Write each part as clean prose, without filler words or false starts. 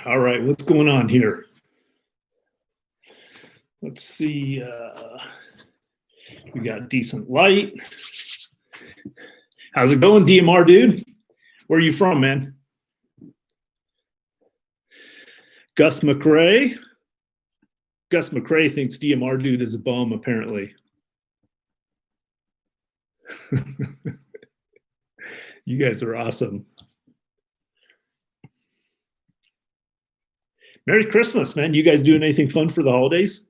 All right, what's going on here? Let's see. We got decent light. How's it going, DMR dude? Where are you from, man? Gus McRae. Gus McRae thinks DMR dude is a bum, apparently. You guys are awesome. Merry Christmas, man. You guys doing anything fun for the holidays?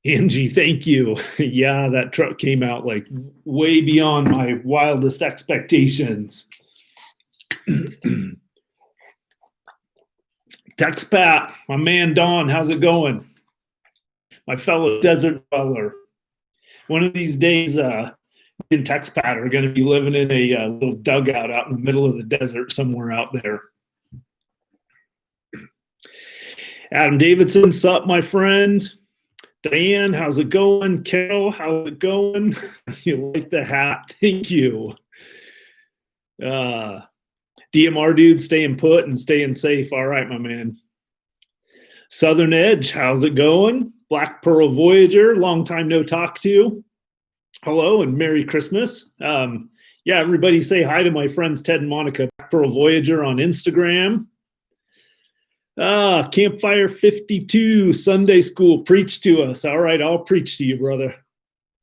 Angie, thank you. Yeah, that truck came out like way beyond my wildest expectations. Tex Pat, my man Don, how's it going? My fellow desert dweller. One of these days, in Tex Pat are going to be living in a little dugout out in the middle of the desert somewhere out there. Adam Davidson, sup, my friend? Diane, how's it going? Carol, how's it going? You like the hat? Thank you. DMR dude, staying put and staying safe. All right, my man. Southern Edge, how's it going? Black Pearl Voyager, long time no talk to. Hello and Merry Christmas. Yeah, everybody say hi to my friends Ted and Monica. Black Pearl Voyager on Instagram. Campfire 52, Sunday school, preach to us. All right, I'll preach to you, brother.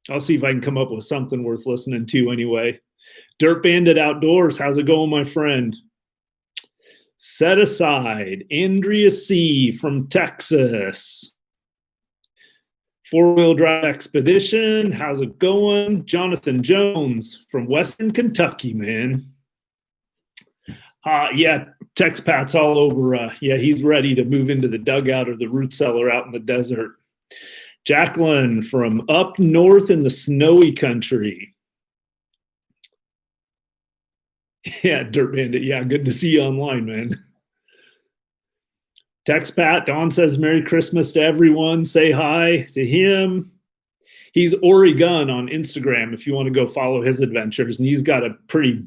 I'll see if I can come up with something worth listening to anyway. Dirt Bandit Outdoors, how's it going, my friend? Set Aside, Andrea C. from Texas. Four-Wheel Drive Expedition, how's it going? Jonathan Jones from Western Kentucky, man. Yeah, Tex Pat's all over. Yeah, he's ready to move into the dugout or the root cellar out in the desert. Jacqueline from up north in the snowy country. Yeah, Dirt Bandit. Yeah, good to see you online, man. Tex Pat, Don says Merry Christmas to everyone. Say hi to him. He's Oregon on Instagram if you want to go follow his adventures. And he's got a pretty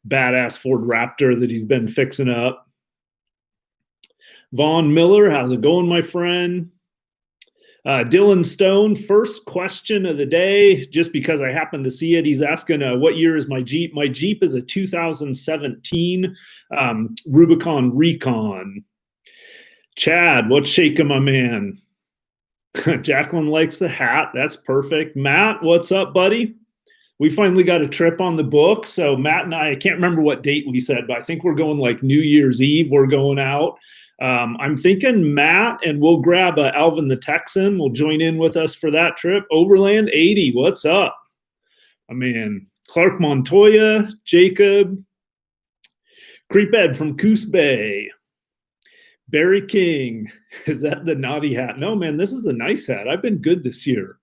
badass Ford Raptor that he's been fixing up. Vaughn Miller, how's it going, my friend? Dylan Stone, first question of the day, just because I happened to see it. He's asking, what year is my Jeep? My Jeep is a 2017 Rubicon Recon. Chad, what's shaking, my man? Jacqueline likes the hat. That's perfect. Matt, what's up, buddy? We finally got a trip on the book. So Matt and I can't remember what date we said, but I think we're going like New Year's Eve. We're going out. I'm thinking Matt, and we'll grab Alvin the Texan. Will join in with us for that trip. Overland 80, what's up? I mean, Clark Montoya, Jacob, Creephead from Coos Bay, Barry King. Is that the naughty hat? No, man, this is a nice hat. I've been good this year.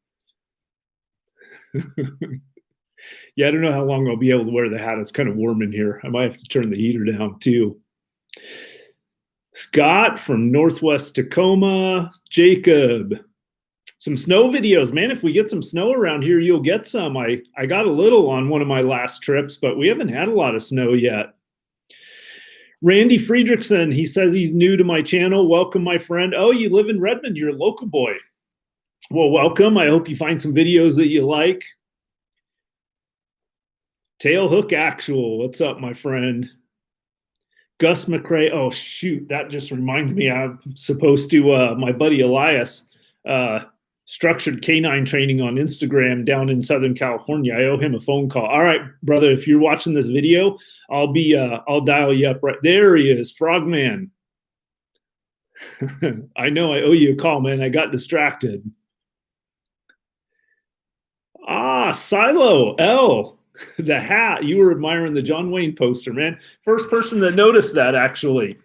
Yeah, I don't know how long I'll be able to wear the hat. It's kind of warm in here. I might have to turn the heater down too. Scott from Northwest Tacoma. Jacob. Some snow videos, man. If we get some snow around here, you'll get some. I got a little on one of my last trips, but we haven't had a lot of snow yet. Randy Friedrichsen, he says he's new to my channel. Welcome, my friend. Oh, you live in Redmond. You're a local boy. Well, welcome. I hope you find some videos that you like. Tailhook Actual. What's up, my friend? Gus McRae. Oh, shoot. That just reminds me I'm supposed to, my buddy Elias, structured canine training on Instagram down in Southern California. I owe him a phone call. All right, brother, if you're watching this video, I'll dial you up right there. He is, Frogman. I know I owe you a call, man. I got distracted. Silo L. The hat. You were admiring the John Wayne poster, man. First person that noticed that, actually.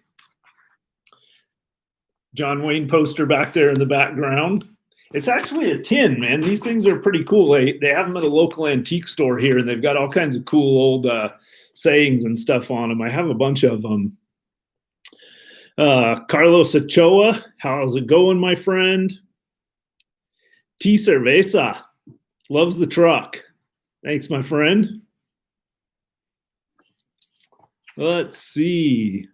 John Wayne poster back there in the background. It's actually a tin, man. These things are pretty cool. They have them at a local antique store here, and they've got all kinds of cool old sayings and stuff on them. I have a bunch of them. Carlos Ochoa, how's it going, my friend? T Cerveza loves the truck. Thanks, my friend. Let's see.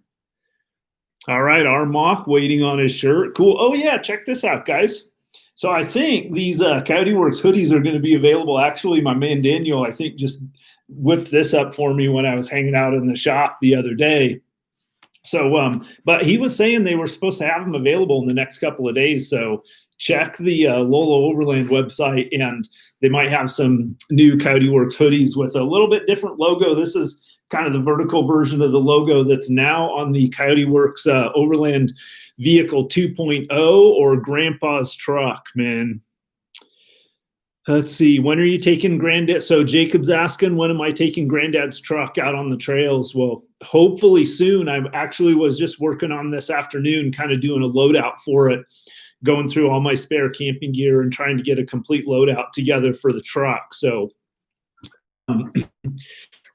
All right, our mock waiting on his shirt. Cool. Oh yeah, check this out, guys. So I think these Coyote Works hoodies are going to be available. Actually, my man Daniel, I think, just whipped this up for me when I was hanging out in the shop the other day. So, but he was saying they were supposed to have them available in the next couple of days. So check the Lolo Overland website, and they might have some new Coyote Works hoodies with a little bit different logo. This is kind of the vertical version of the logo that's now on the Coyote Works Overland Vehicle 2.0 or Grandpa's truck, man. Let's see. When are you taking Granddad? So Jacob's asking, when am I taking Granddad's truck out on the trails? Well, hopefully soon. I actually was just working on this afternoon, kind of doing a loadout for it, going through all my spare camping gear and trying to get a complete loadout together for the truck. So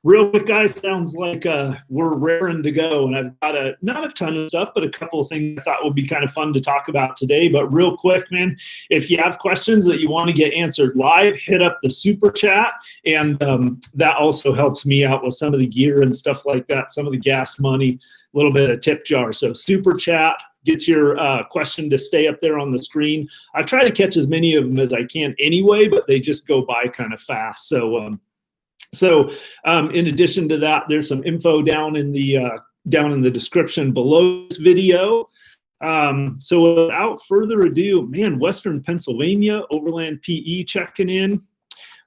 real quick, guys, sounds like we're raring to go, and I've got not a ton of stuff, but a couple of things I thought would be kind of fun to talk about today. But real quick, man, if you have questions that you want to get answered live, hit up the super chat, and that also helps me out with some of the gear and stuff like that, some of the gas money, a little bit of tip jar. So super chat gets your question to stay up there on the screen. I try to catch as many of them as I can anyway, but they just go by kind of fast. So in addition to that, there's some info down in the description below this video. So without further ado, man, Western Pennsylvania, Overland PE checking in.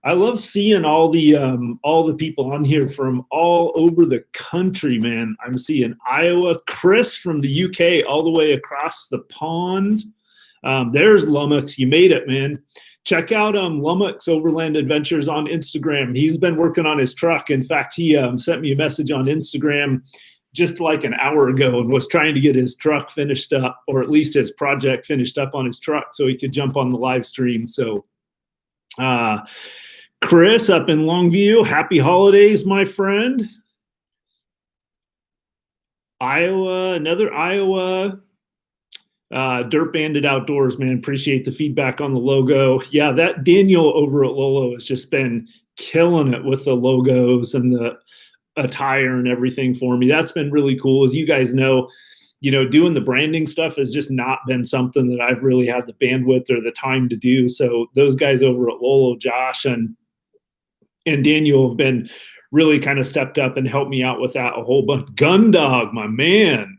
I love seeing all the people on here from all over the country, man. I'm seeing Iowa, Chris from the UK, all the way across the pond. There's Lummox. You made it, man. Check out Lummox Overland Adventures on Instagram. He's been working on his truck. In fact, he sent me a message on Instagram just like an hour ago and was trying to get his truck finished up, or at least his project finished up on his truck so he could jump on the live stream. So Chris up in Longview, happy holidays, my friend. Iowa, another Iowa. Dirt Bandit Outdoors, man. Appreciate the feedback on the logo. Yeah, that Daniel over at Lolo has just been killing it with the logos and the attire and everything for me. That's been really cool. As you guys know, doing the branding stuff has just not been something that I've really had the bandwidth or the time to do. So those guys over at Lolo, Josh and Daniel, have been really kind of stepped up and helped me out with that a whole bunch. Gundog, my man.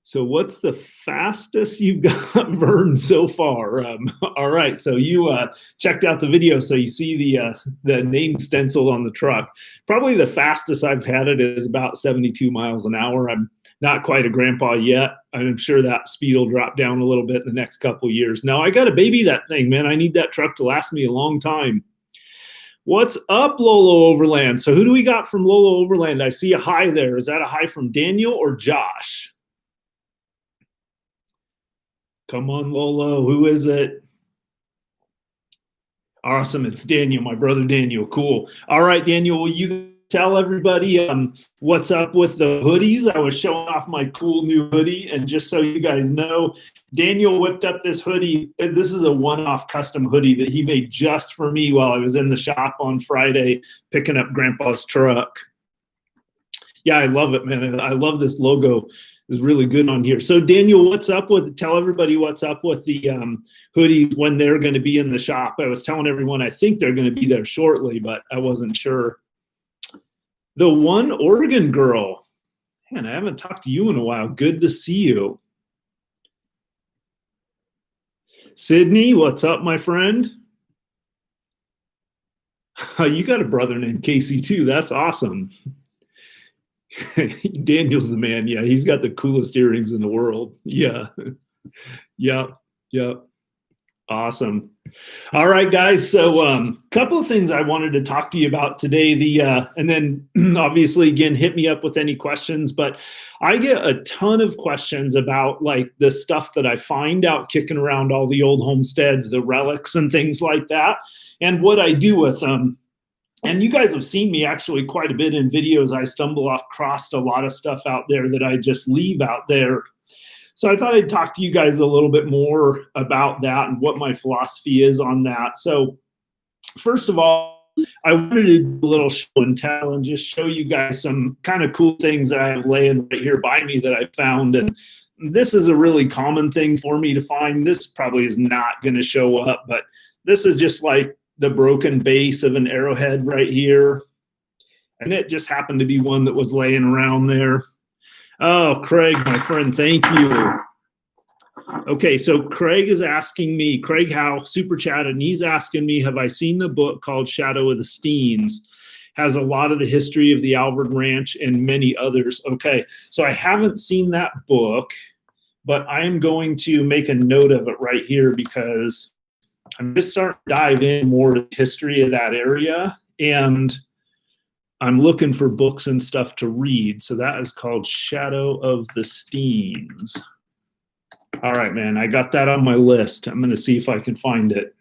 So what's the fastest you've got burned so far? All right, so you checked out the video, so you see the name stenciled on the truck. Probably the fastest I've had it is about 72 miles an hour. I'm not quite a grandpa yet. I'm sure that speed will drop down a little bit in the next couple of years. Now, I got to baby that thing, man. I need that truck to last me a long time. What's up, Lolo Overland? So who do we got from Lolo Overland? I see a hi there. Is that a hi from Daniel or Josh? Come on, Lolo. Who is it? Awesome. It's Daniel, my brother Daniel. Cool. All right, Daniel, will you tell everybody what's up with the hoodies? I was showing off my cool new hoodie, and just so you guys know, Daniel whipped up this hoodie. This is a one-off custom hoodie that he made just for me while I was in the shop on Friday picking up Grandpa's truck. Yeah, I love it, man. I love this logo. Is really good on here. So Daniel, tell everybody what's up with the hoodies when they're going to be in the shop. I was telling everyone I think they're going to be there shortly, but I wasn't sure. The One Oregon Girl. Man, I haven't talked to you in a while. Good to see you. Sydney, what's up, my friend? You got a brother named Casey too. That's awesome. Daniel's the man. Yeah, he's got the coolest earrings in the world. Yeah. Yep. Awesome. All right, guys. So couple of things I wanted to talk to you about today. And then obviously, again, hit me up with any questions. But I get a ton of questions about like the stuff that I find out kicking around all the old homesteads, the relics and things like that, and what I do with them. And you guys have seen me actually quite a bit in videos. I stumble across a lot of stuff out there that I just leave out there. So I thought I'd talk to you guys a little bit more about that and what my philosophy is on that. So first of all, I wanted to do a little show and tell and just show you guys some kind of cool things that I have laying right here by me that I found. And this is a really common thing for me to find. This probably is not going to show up, but this is just like the broken base of an arrowhead right here. And it just happened to be one that was laying around there. Oh, Craig, my friend, thank you. Okay, so Craig is asking me, Craig Howe, super chatted, and he's asking me, have I seen the book called Shadow of the Steens? Has a lot of the history of the Alvord Ranch and many others. Okay, so I haven't seen that book, but I am going to make a note of it right here because I'm just starting to dive in more to the history of that area, and I'm looking for books and stuff to read. So that is called Shadow of the Steens. All right, man, I got that on my list. I'm going to see if I can find it.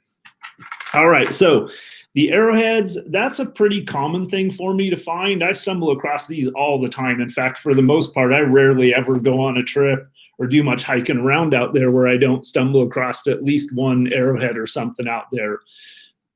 All right, so the arrowheads, that's a pretty common thing for me to find. I stumble across these all the time. In fact, for the most part, I rarely ever go on a trip or do much hiking around out there where I don't stumble across at least one arrowhead or something out there.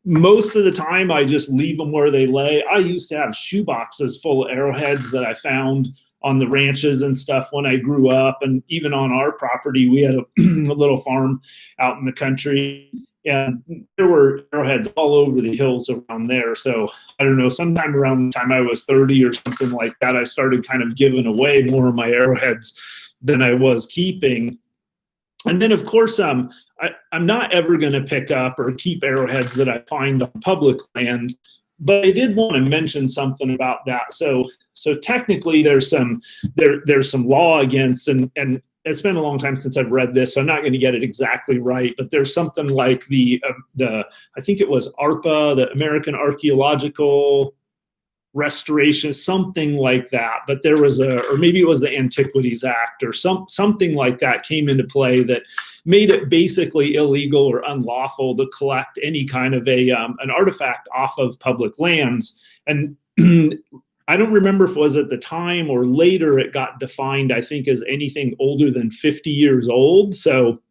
Most of the time, I just leave them where they lay. I used to have shoe boxes full of arrowheads that I found on the ranches and stuff when I grew up. And even on our property, we had a little farm out in the country. And there were arrowheads all over the hills around there. So I don't know, sometime around the time I was 30 or something like that, I started kind of giving away more of my arrowheads than I was keeping. And then, of course, I'm not ever going to pick up or keep arrowheads that I find on public land, but I did want to mention something about that. So technically, there's some law against, and it's been a long time since I've read this, so I'm not going to get it exactly right, but there's something like the I think it was ARPA, the American Archaeological Restoration, something like that. But there was or maybe it was the Antiquities Act or something like that came into play that made it basically illegal or unlawful to collect any kind of an artifact off of public lands. And I don't remember if it was at the time or later it got defined, I think, as anything older than 50 years old. So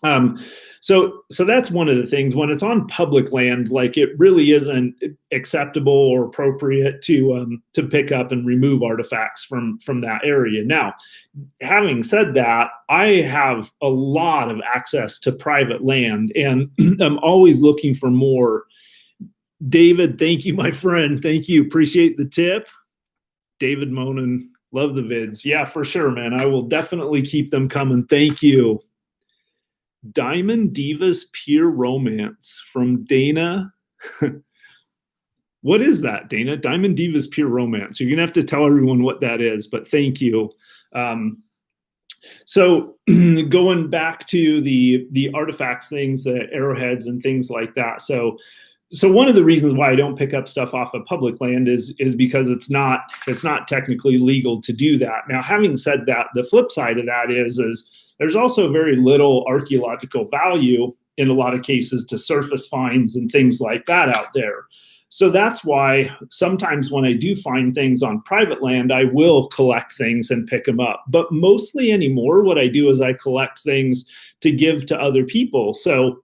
that's one of the things. When it's on public land, like, it really isn't acceptable or appropriate to pick up and remove artifacts from that area. Now, having said that, I have a lot of access to private land, and I'm always looking for more. David, thank you, my friend. Thank you. Appreciate the tip. David Monin, love the vids. Yeah, for sure, man. I will definitely keep them coming. Thank you. Diamond Divas Pure Romance from Dana. What is that, Dana? Diamond Divas Pure Romance. You're going to have to tell everyone what that is, but thank you. So going back to the artifacts things, the arrowheads and things like that. So one of the reasons why I don't pick up stuff off of public land is because it's not technically legal to do that. Now, having said that, the flip side of that is there's also very little archaeological value in a lot of cases to surface finds and things like that out there. So that's why sometimes when I do find things on private land, I will collect things and pick them up. But mostly anymore, what I do is I collect things to give to other people. So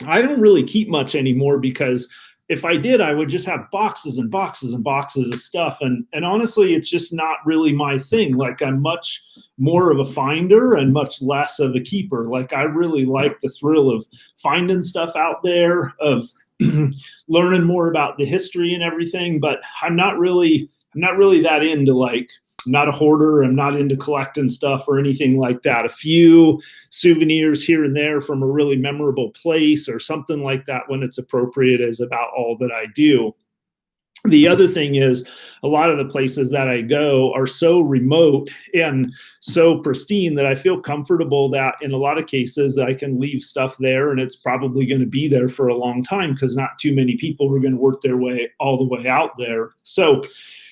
I don't really keep much anymore, because if I did, I would just have boxes and boxes and boxes of stuff. And honestly, it's just not really my thing. Like, I'm much more of a finder and much less of a keeper. Like, I really like the thrill of finding stuff out there, of learning more about the history and everything. But I'm not really that into, like, I'm not a hoarder. I'm not into collecting stuff or anything like that. A few souvenirs here and there from a really memorable place or something like that when it's appropriate is about all that I do. The other thing is, a lot of the places that I go are so remote and so pristine that I feel comfortable that in a lot of cases I can leave stuff there and it's probably going to be there for a long time, because not too many people are going to work their way all the way out there. So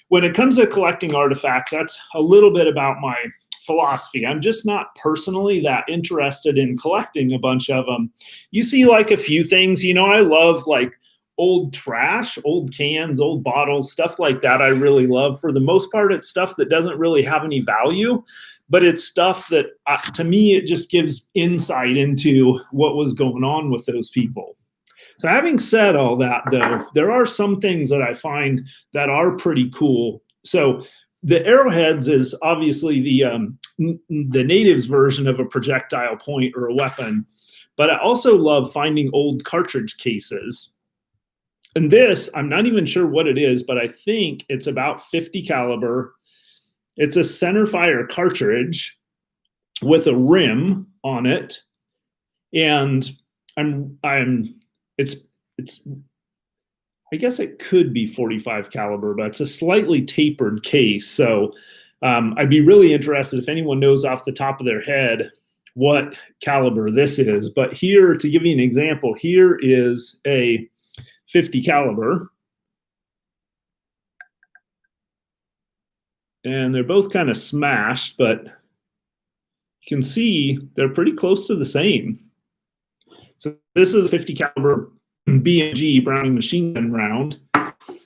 when it comes to collecting artifacts, that's a little bit about my philosophy. I'm just not personally that interested in collecting a bunch of them. You see, like, a few things, I love, like, old trash, old cans, old bottles, stuff like that. I really love. For the most part, it's stuff that doesn't really have any value, but it's stuff that to me, it just gives insight into what was going on with those people. So having said all that, though, there are some things that I find that are pretty cool. So the Arrowheads is obviously the natives version of a projectile point or a weapon, but I also love finding old cartridge cases. And this, I'm not even sure what it is, but I think it's about 50 caliber. It's a center fire cartridge with a rim on it, and it's I guess it could be 45 caliber, but it's a slightly tapered case. So I'd be really interested if anyone knows off the top of their head what caliber this is. But here, to give you an example, here is a 50 caliber. And they're both kind of smashed, but you can see they're pretty close to the same. So this is a 50 caliber B&G Browning machine gun round.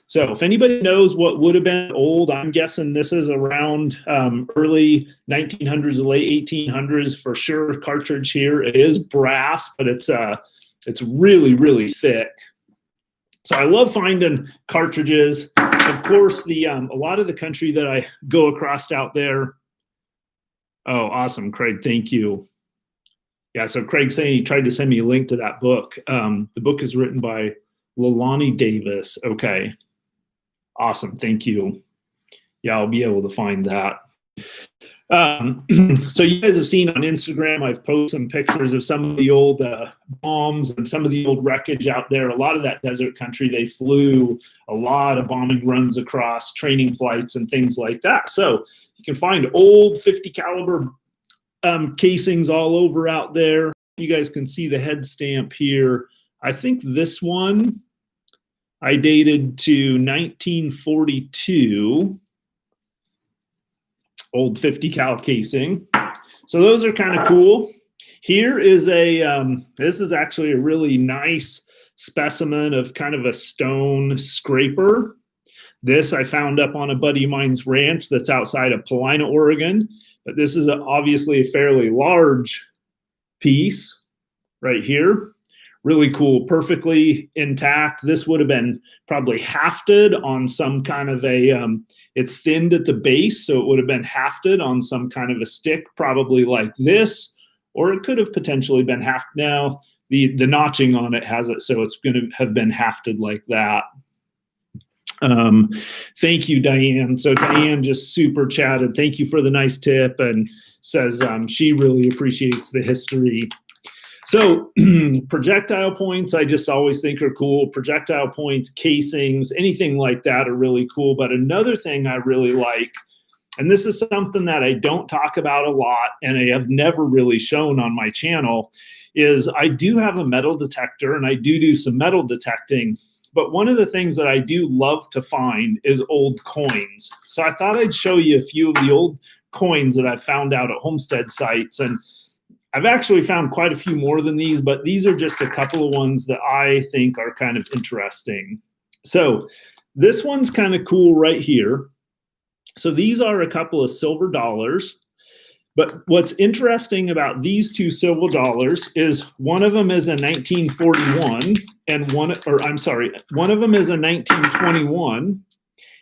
So if anybody knows what would have been old, I'm guessing this is around early 1900s, late 1800s for sure. Cartridge here. It is brass, but it's really, really thick. So I love finding cartridges. Of course, a lot of the country that I go across out there. Oh, awesome, Craig. Thank you. Yeah, so Craig's saying he tried to send me a link to that book. The book is written by Leilani Davis. Okay. Awesome. Thank you. Yeah, I'll be able to find that. So you guys have seen on Instagram, I've posted some pictures of some of the old bombs and some of the old wreckage out there. A lot of that desert country, they flew a lot of bombing runs across, training flights and things like that. So you can find old 50 caliber casings all over out there. You guys can see the head stamp here. I think this one I dated to 1942. Old 50 cal casing. So those are kind of cool. Here is this is actually a really nice specimen of kind of a stone scraper. This I found up on a buddy of mine's ranch that's outside of Paulina, Oregon. But this is obviously a fairly large piece right here. Really cool, perfectly intact. This would have been probably hafted on some kind of it's thinned at the base, so it would have been hafted on some kind of a stick, probably like this, or it could have potentially been hafted. Now, the notching on it has it, so it's going to have been hafted like that. Thank you, Diane. So Diane just super chatted. Thank you for the nice tip, and says she really appreciates the history. So projectile points, I just always think are cool. Projectile points, casings, anything like that are really cool. But another thing I really like, and this is something that I don't talk about a lot and I have never really shown on my channel, is I do have a metal detector and I do some metal detecting. But one of the things that I do love to find is old coins. So I thought I'd show you a few of the old coins that I've found out at homestead sites. And I've actually found quite a few more than these, but these are just a couple of ones that I think are kind of interesting. So this one's kind of cool right here. So these are a couple of silver dollars. But what's interesting about these two silver dollars is one of them is a 1941 and one of them is a 1921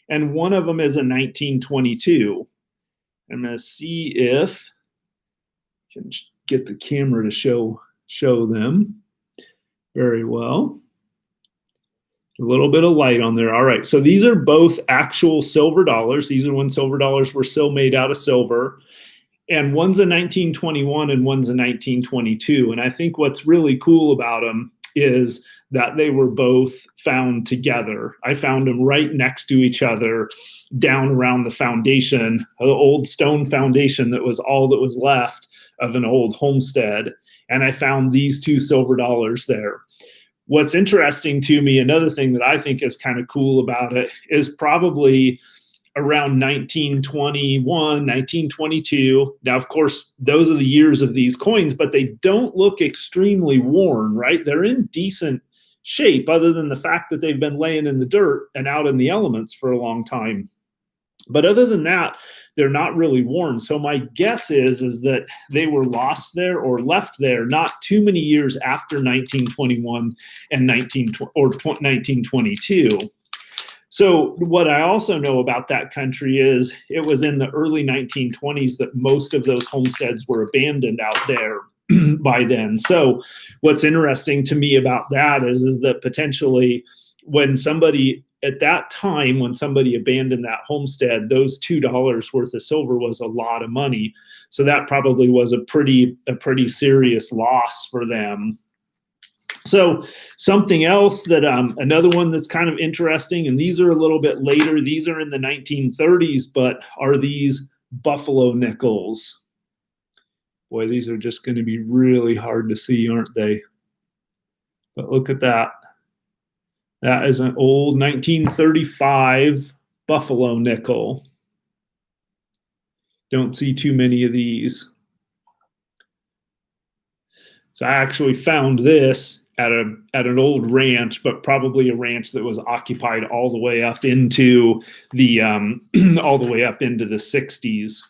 and one of them is a 1922. I'm going to see if I can get the camera to show them very well. A little bit of light on there. All right, so these are both actual silver dollars. These are when silver dollars were still made out of silver. And one's a 1921 and one's a 1922. And I think what's really cool about them is that they were both found together. I found them right next to each other down around the foundation, the old stone foundation that was all that was left of an old homestead. And I found these two silver dollars there. What's interesting to me, another thing that I think is kind of cool about it, is probably around 1921, 1922. Now, of course, those are the years of these coins, but they don't look extremely worn, right? They're in decent shape other than the fact that they've been laying in the dirt and out in the elements for a long time. But other than that, they're not really worn. So my guess is that they were lost there or left there not too many years after 1921 and 1922. So what I also know about that country is it was in the early 1920s that most of those homesteads were abandoned out there by then. So what's interesting to me about that is that potentially when somebody at that time, when somebody abandoned that homestead, those $2 worth of silver was a lot of money. So that probably was a pretty serious loss for them. So something else that another one that's kind of interesting, and these are a little bit later, these are in the 1930s, but are these buffalo nickels. Boy, these are just going to be really hard to see, aren't they? But look at that. That is an old 1935 buffalo nickel. Don't see too many of these. So I actually found this at an old ranch, but probably a ranch that was occupied all the way up into the all the way up into the 60s.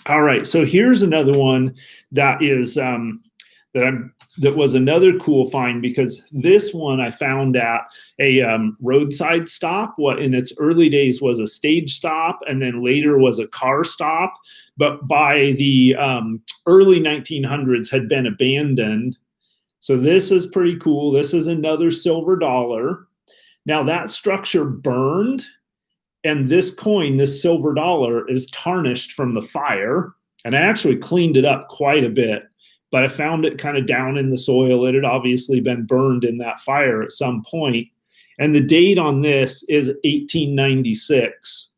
All right, so here's another one that is that was another cool find, because this one I found at a roadside stop. What in its early days was a stage stop, and then later was a car stop. But by the early 1900s had been abandoned. So this is pretty cool. This is another silver dollar. Now that structure burned, and this coin, this silver dollar, is tarnished from the fire. And I actually cleaned it up quite a bit, but I found it kind of down in the soil. It had obviously been burned in that fire at some point. And the date on this is 1896.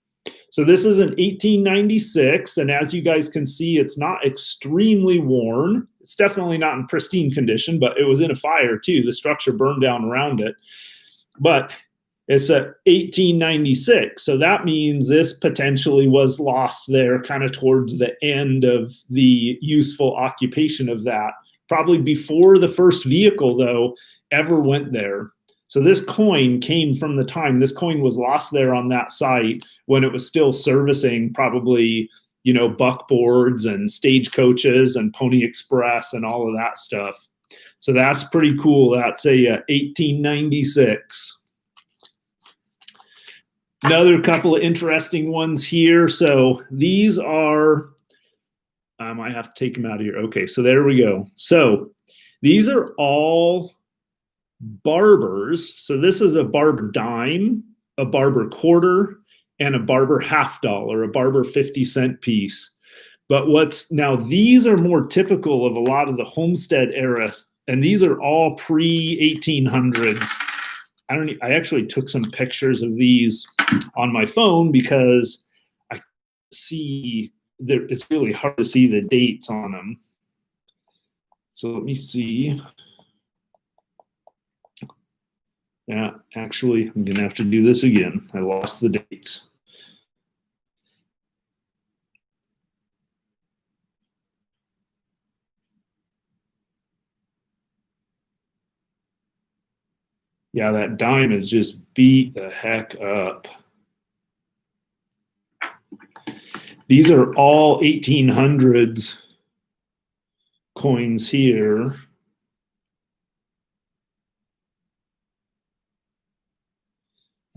So this is an 1896, and as you guys can see, it's not extremely worn. It's definitely not in pristine condition, but it was in a fire too. The structure burned down around it. But it's a 1896, so that means this potentially was lost there kind of towards the end of the useful occupation of that. Probably before the first vehicle, though, ever went there. So this coin came from the time this coin was lost there on that site when it was still servicing probably, you know, buckboards and stagecoaches and Pony Express and all of that stuff. So that's pretty cool. That's a 1896. Another couple of interesting ones here. So these are, I have to take them out of here. Okay, so there we go. So these are all Barbers. So this is a Barber dime, a Barber quarter, and a Barber half dollar, a Barber 50-cent piece. But now these are more typical of a lot of the homestead era, and these are all pre-1800s. I actually took some pictures of these on my phone because I see that it's really hard to see the dates on them. So let me see. Yeah, actually, I'm going to have to do this again. I lost the dates. Yeah, that dime is just beat the heck up. These are all 1800s coins here.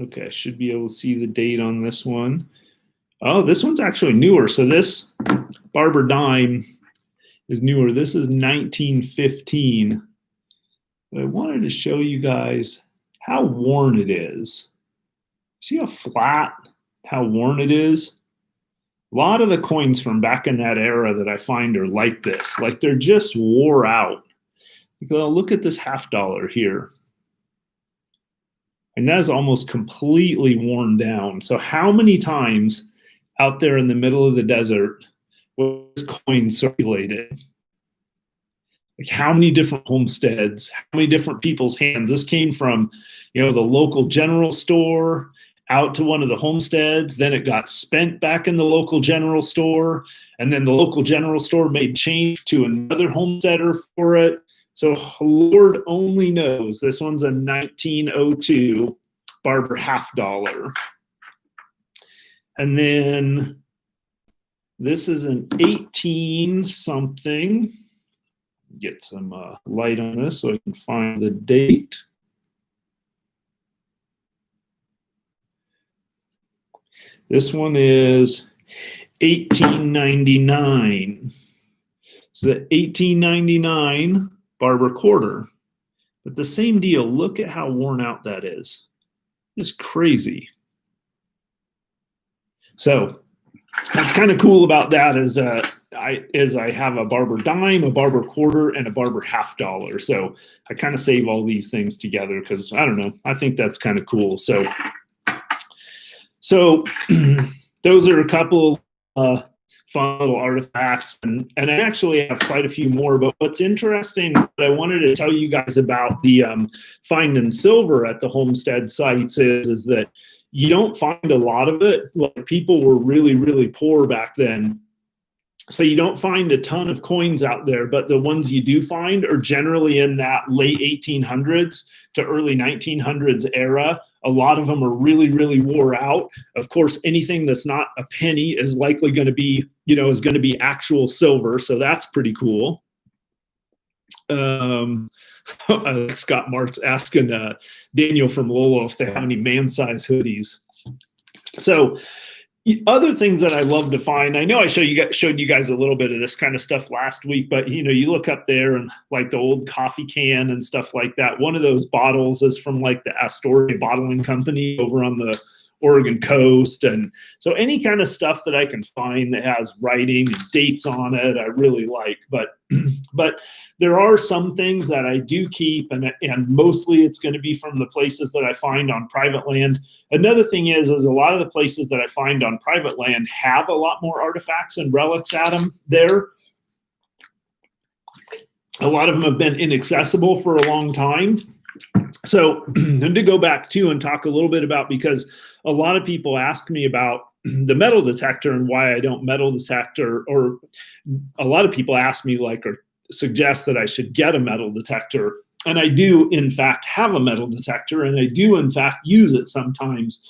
Okay, I should be able to see the date on this one. Oh, this one's actually newer. So this Barber dime is newer. This is 1915. But I wanted to show you guys how worn it is. See how flat, how worn it is? A lot of the coins from back in that era that I find are like this. Like they're just wore out. Look at this half dollar here. And that is almost completely worn down. So how many times out there in the middle of the desert was this coin circulated? Like how many different homesteads, how many different people's hands? This came from, you know, the local general store out to one of the homesteads. Then it got spent back in the local general store. And then the local general store made change to another homesteader for it. So Lord only knows. This one's a 1902 Barber half dollar. And then this is an 18 something. Get some light on this so I can find the date. This one is 1899. It's an 1899 Barber quarter. But the same deal, look at how worn out that is. It's crazy. So what's kind of cool about that is I have a Barber dime, a Barber quarter, and a Barber half dollar. So I kind of save all these things together because I don't know. I think that's kind of cool. So those are a couple fun little artifacts, and I actually have quite a few more. But what's interesting that I wanted to tell you guys about the finding silver at the homestead sites is that you don't find a lot of it. Like, people were really, really poor back then. So you don't find a ton of coins out there, but the ones you do find are generally in that late 1800s to early 1900s era. A lot of them are really, really wore out. Of course, anything that's not a penny is likely going to be, actual silver. So that's pretty cool. Scott Mart's asking Daniel from Lolo if they have any man-size hoodies. So other things that I love to find, I know I showed you guys a little bit of this kind of stuff last week, but you look up there and like the old coffee can and stuff like that. One of those bottles is from like the Astoria Bottling Company over on the Oregon coast. And so any kind of stuff that I can find that has writing and dates on it, I really like. But there are some things that I do keep, and mostly it's going to be from the places that I find on private land. Another thing is a lot of the places that I find on private land have a lot more artifacts and relics at them there. A lot of them have been inaccessible for a long time. So and to go back to and talk a little bit about, because a lot of people ask me about the metal detector and why I don't metal detect, or a lot of people ask me or suggest that I should get a metal detector. And I do, in fact, have a metal detector, and I do, in fact, use it sometimes.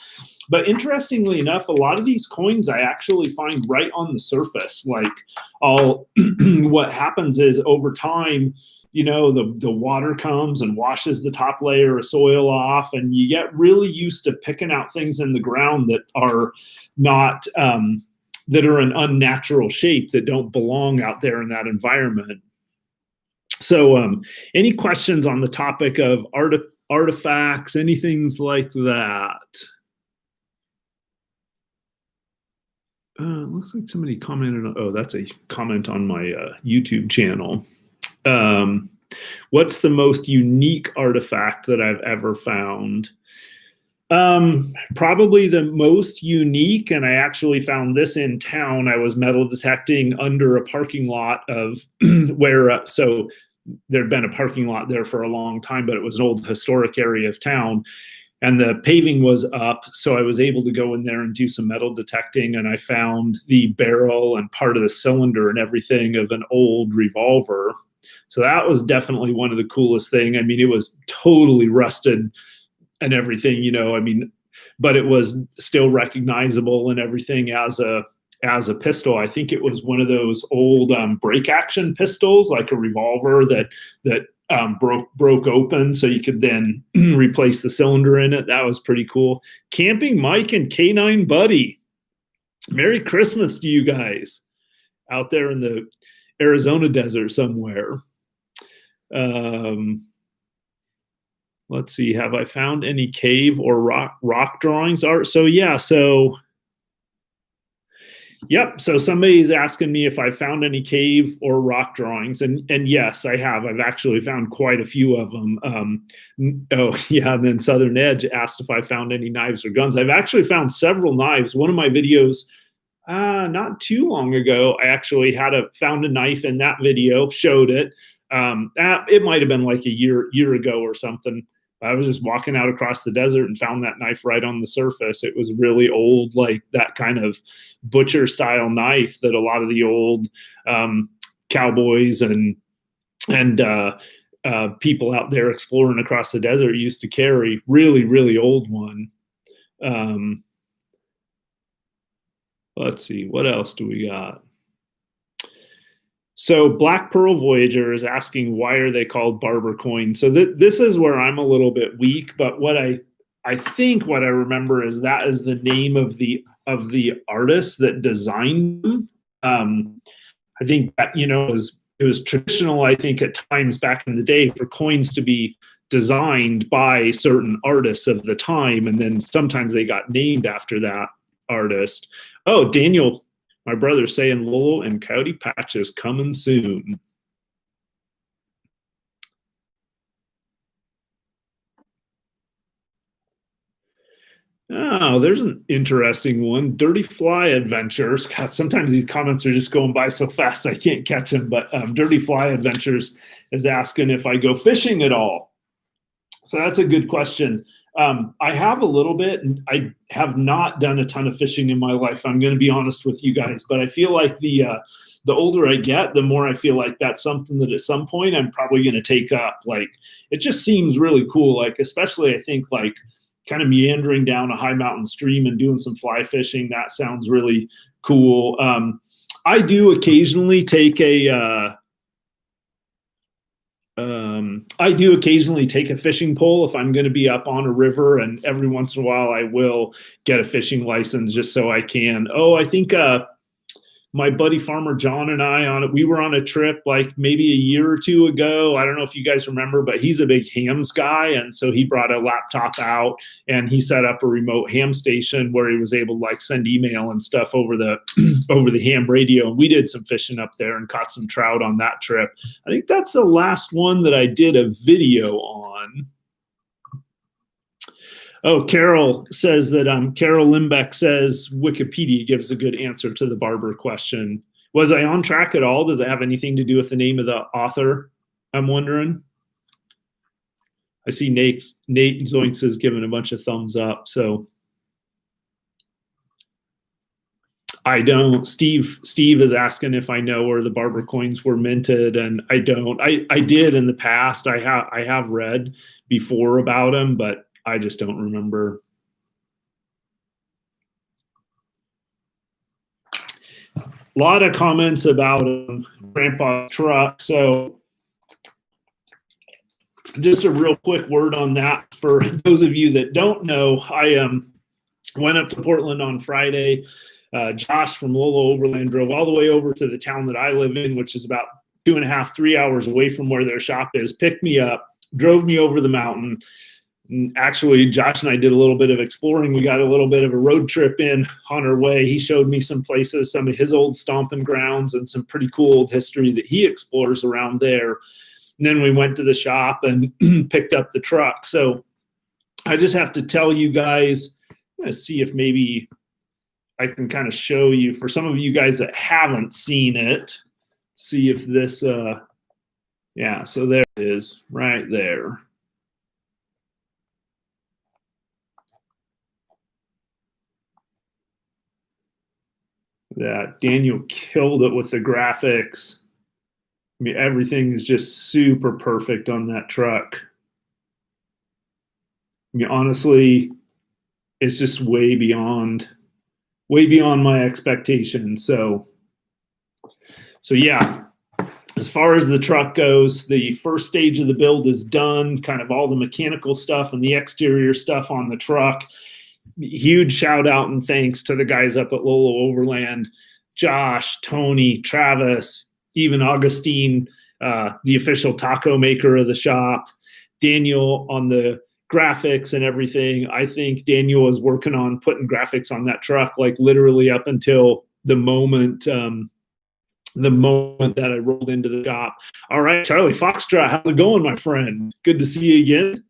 But interestingly enough, a lot of these coins I actually find right on the surface. Like, what happens is over time, the water comes and washes the top layer of soil off, and you get really used to picking out things in the ground that are not, that are an unnatural shape, that don't belong out there in that environment. So any questions on the topic of artifacts, anything like that? Looks like somebody commented on, oh, that's a comment on my YouTube channel. What's the most unique artifact that I've ever found? Probably the most unique, and I actually found this in town. I was metal detecting under a parking lot of where, so there'd been a parking lot there for a long time, but it was an old historic area of town, and the paving was up. So I was able to go in there and do some metal detecting, and I found the barrel and part of the cylinder and everything of an old revolver. So that was definitely one of the coolest things. I mean, it was totally rusted and everything, but it was still recognizable and everything as a pistol. I think it was one of those old break action pistols, like a revolver that broke open, so you could then replace the cylinder in it. That was pretty cool. Camping Mike and K9 Buddy, Merry Christmas to you guys out there in the Arizona desert somewhere. Let's see, have I found any cave or rock drawings art? So yeah, yep. So somebody's asking me if I found any cave or rock drawings, and yes, I have. I've actually found quite a few of them. Oh yeah, and then Southern Edge asked if I found any knives or guns. I've actually found several knives. One of my videos, not too long ago, I actually found a knife in that video, showed it. It might have been like a year ago or something. I was just walking out across the desert and found that knife right on the surface. It was really old, like that kind of butcher style knife that a lot of the old cowboys and people out there exploring across the desert used to carry. Really, really old one. Let's see, what else do we got? So Black Pearl Voyager is asking, why are they called Barber coins? So this is where I'm a little bit weak, but what I think what I remember is that is the name of the artist that designed them. I think that, you know, it was traditional, I think, at times back in the day for coins to be designed by certain artists of the time, and then sometimes they got named after that artist. Oh, Daniel, my brother's saying Lolo and Coyote Patch is coming soon. Oh, there's an interesting one. Dirty Fly Adventures. God, sometimes these comments are just going by so fast I can't catch them. But Dirty Fly Adventures is asking if I go fishing at all. So that's a good question. I have a little bit, and I have not done a ton of fishing in my life. I'm going to be honest with you guys, but I feel like the older I get, the more I feel like that's something that at some point I'm probably going to take up. Like, it just seems really cool. Like, especially I think like kind of meandering down a high mountain stream and doing some fly fishing. That sounds really cool. I do occasionally take a fishing pole if I'm going to be up on a river, and every once in a while I will get a fishing license just so I can. Oh, I think my buddy Farmer John and we were on a trip like maybe a year or two ago. I don't know if you guys remember, but he's a big hams guy. And so he brought a laptop out and he set up a remote ham station where he was able to like send email and stuff over the over the ham radio. And we did some fishing up there and caught some trout on that trip. I think that's the last one that I did a video on. Oh, Carol says that Carol Limbeck says Wikipedia gives a good answer to the Barber question. Was I on track at all? Does it have anything to do with the name of the author? I'm wondering. I see Nate Zoinks is giving a bunch of thumbs up. So I don't. Steve is asking if I know where the Barber coins were minted, and I don't. I did in the past. I have read before about them, but I just don't remember. A lot of comments about Grandpa's truck. So just a real quick word on that for those of you that don't know. I went up to Portland on Friday. Josh from Lolo Overland drove all the way over to the town that I live in, which is about 2.5, 3 hours away from where their shop is, picked me up, drove me over the mountain. Actually, Josh and I did a little bit of exploring. We got a little bit of a road trip in on our way. He showed me some places, some of his old stomping grounds, and some pretty cool old history that he explores around there. And then we went to the shop and picked up the truck. So I just have to tell you guys, I'm going to see if maybe I can kind of show you, for some of you guys that haven't seen it, see if this, yeah, so there it is right there. That Daniel killed it with the graphics. I mean, everything is just super perfect on that truck. I mean, honestly, it's just way beyond my expectations. So yeah, as far as the truck goes, the first stage of the build is done, kind of all the mechanical stuff and the exterior stuff on the truck. Huge shout out and thanks to the guys up at Lolo Overland, Josh, Tony, Travis, even Augustine, the official taco maker of the shop, Daniel on the graphics and everything. I think Daniel was working on putting graphics on that truck like literally up until the moment that I rolled into the shop. All right, Charlie Foxtrot, how's it going, my friend? Good to see you again.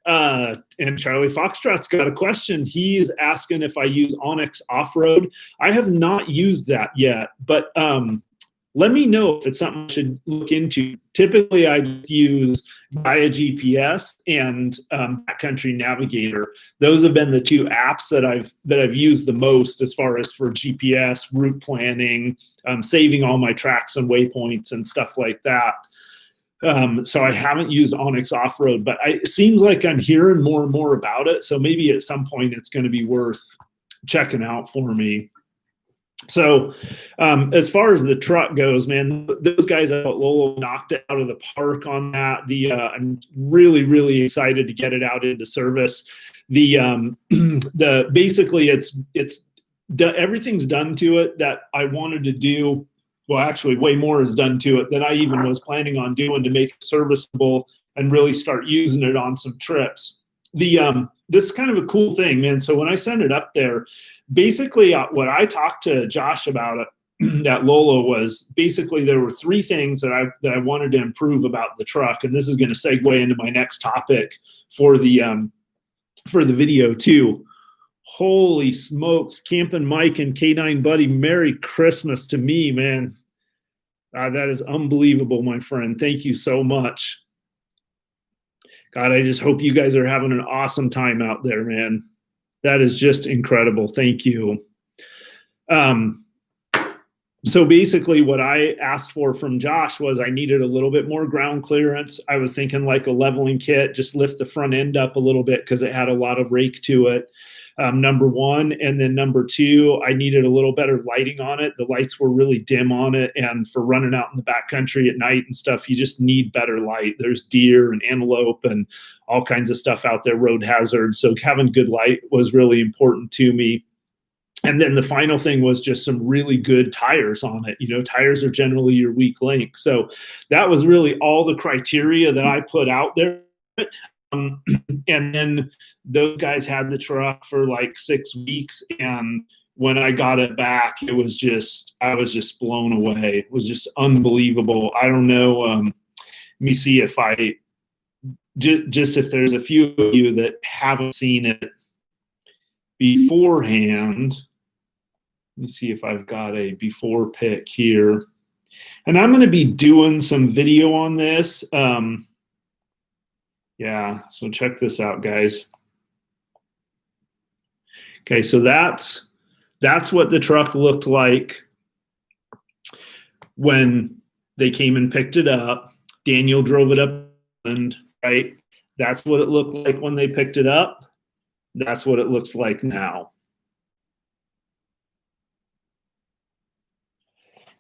And Charlie Foxtrot's got a question. He's asking if I use Onyx Off-Road. I have not used that yet, but let me know if it's something I should look into. Typically, I use Gaia GPS and Backcountry Navigator. Those have been the two apps that I've used the most as far as for GPS, route planning, saving all my tracks and waypoints and stuff like that. So I haven't used Onyx Off-Road, but it seems like I'm hearing more and more about it. So maybe at some point it's going to be worth checking out for me. So as far as the truck goes, man, those guys at Lolo knocked it out of the park on that. I'm really, really excited to get it out into service. Basically everything's done to it that I wanted to do. Well, actually, way more is done to it than I even was planning on doing to make it serviceable and really start using it on some trips. This is kind of a cool thing, man. So when I sent it up there, basically what I talked to Josh about it at Lolo was basically there were three things that I wanted to improve about the truck, and this is going to segue into my next topic for the video too. Holy smokes, Campin' Mike and K9 Buddy, Merry Christmas to me, man. That is unbelievable, my friend. Thank you so much. God, I just hope you guys are having an awesome time out there, man. That is just incredible. Thank you. So basically what I asked for from Josh was I needed a little bit more ground clearance. I was thinking like a leveling kit, just lift the front end up a little bit because it had a lot of rake to it. Number one. And then number two, I needed a little better lighting on it. The lights were really dim on it. And for running out in the backcountry at night and stuff, you just need better light. There's deer and antelope and all kinds of stuff out there, road hazards. So having good light was really important to me. And then the final thing was just some really good tires on it. You know, tires are generally your weak link. So that was really all the criteria that I put out there. And then those guys had the truck for like 6 weeks. And when I got it back, I was just blown away. It was just unbelievable. I don't know. Let me see if if there's a few of you that haven't seen it beforehand. Let me see if I've got a before pic here. And I'm going to be doing some video on this. Yeah, so check this out, guys. Okay, so that's what the truck looked like when they came and picked it up. Daniel drove it up, and right, that's what it looked like when they picked it up. That's what it looks like now.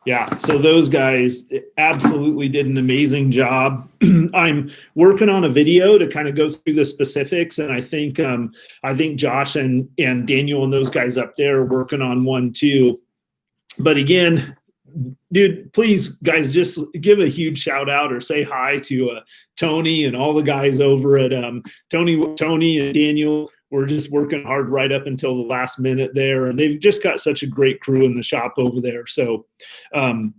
Yeah, so those guys absolutely did an amazing job. I'm working on a video to kind of go through the specifics, and I think Josh and Daniel and those guys up there are working on one too. But again, dude, please, guys, just give a huge shout out or say hi to Tony and all the guys over at Tony and Daniel. We're just working hard right up until the last minute there. And they've just got such a great crew in the shop over there. So, and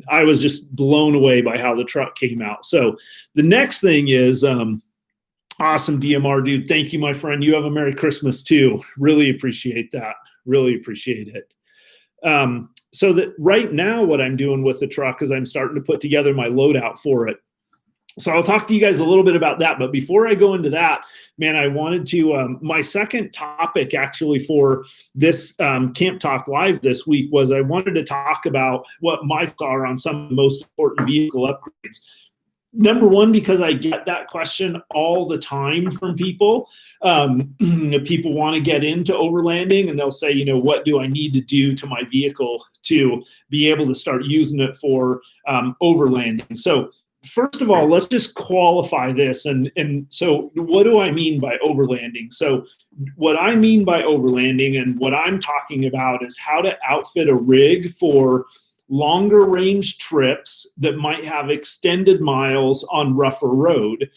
I was just blown away by how the truck came out. So the next thing is, awesome DMR, dude. Thank you, my friend. You have a Merry Christmas too. Really appreciate that. Really appreciate it. So that right now what I'm doing with the truck is I'm starting to put together my loadout for it. So I'll talk to you guys a little bit about that. But before I go into that, man, I wanted to, my second topic actually for this Camp Talk Live this week was I wanted to talk about what my thoughts are on some of the most important vehicle upgrades. Number one, because I get that question all the time from people. People want to get into overlanding and they'll say, you know, what do I need to do to my vehicle to be able to start using it for overlanding? So first of all, let's just qualify this. And so what do I mean by overlanding? So what I mean by overlanding and what I'm talking about is how to outfit a rig for longer range trips that might have extended miles on rougher road,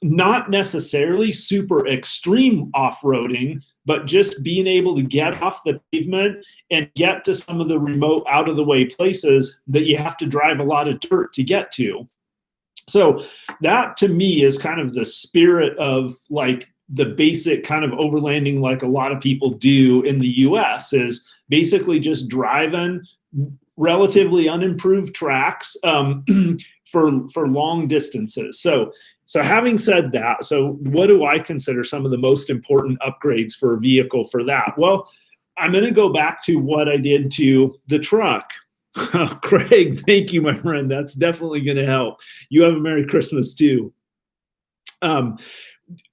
not necessarily super extreme off-roading, but just being able to get off the pavement and get to some of the remote out of the way places that you have to drive a lot of dirt to get to. So that to me is kind of the spirit of like the basic kind of overlanding like a lot of people do in the US is basically just driving relatively unimproved tracks for long distances. So having said that, so what do I consider some of the most important upgrades for a vehicle for that? Well, I'm going to go back to what I did to the truck. Craig, thank you, my friend. That's definitely going to help. You have a Merry Christmas too. I'm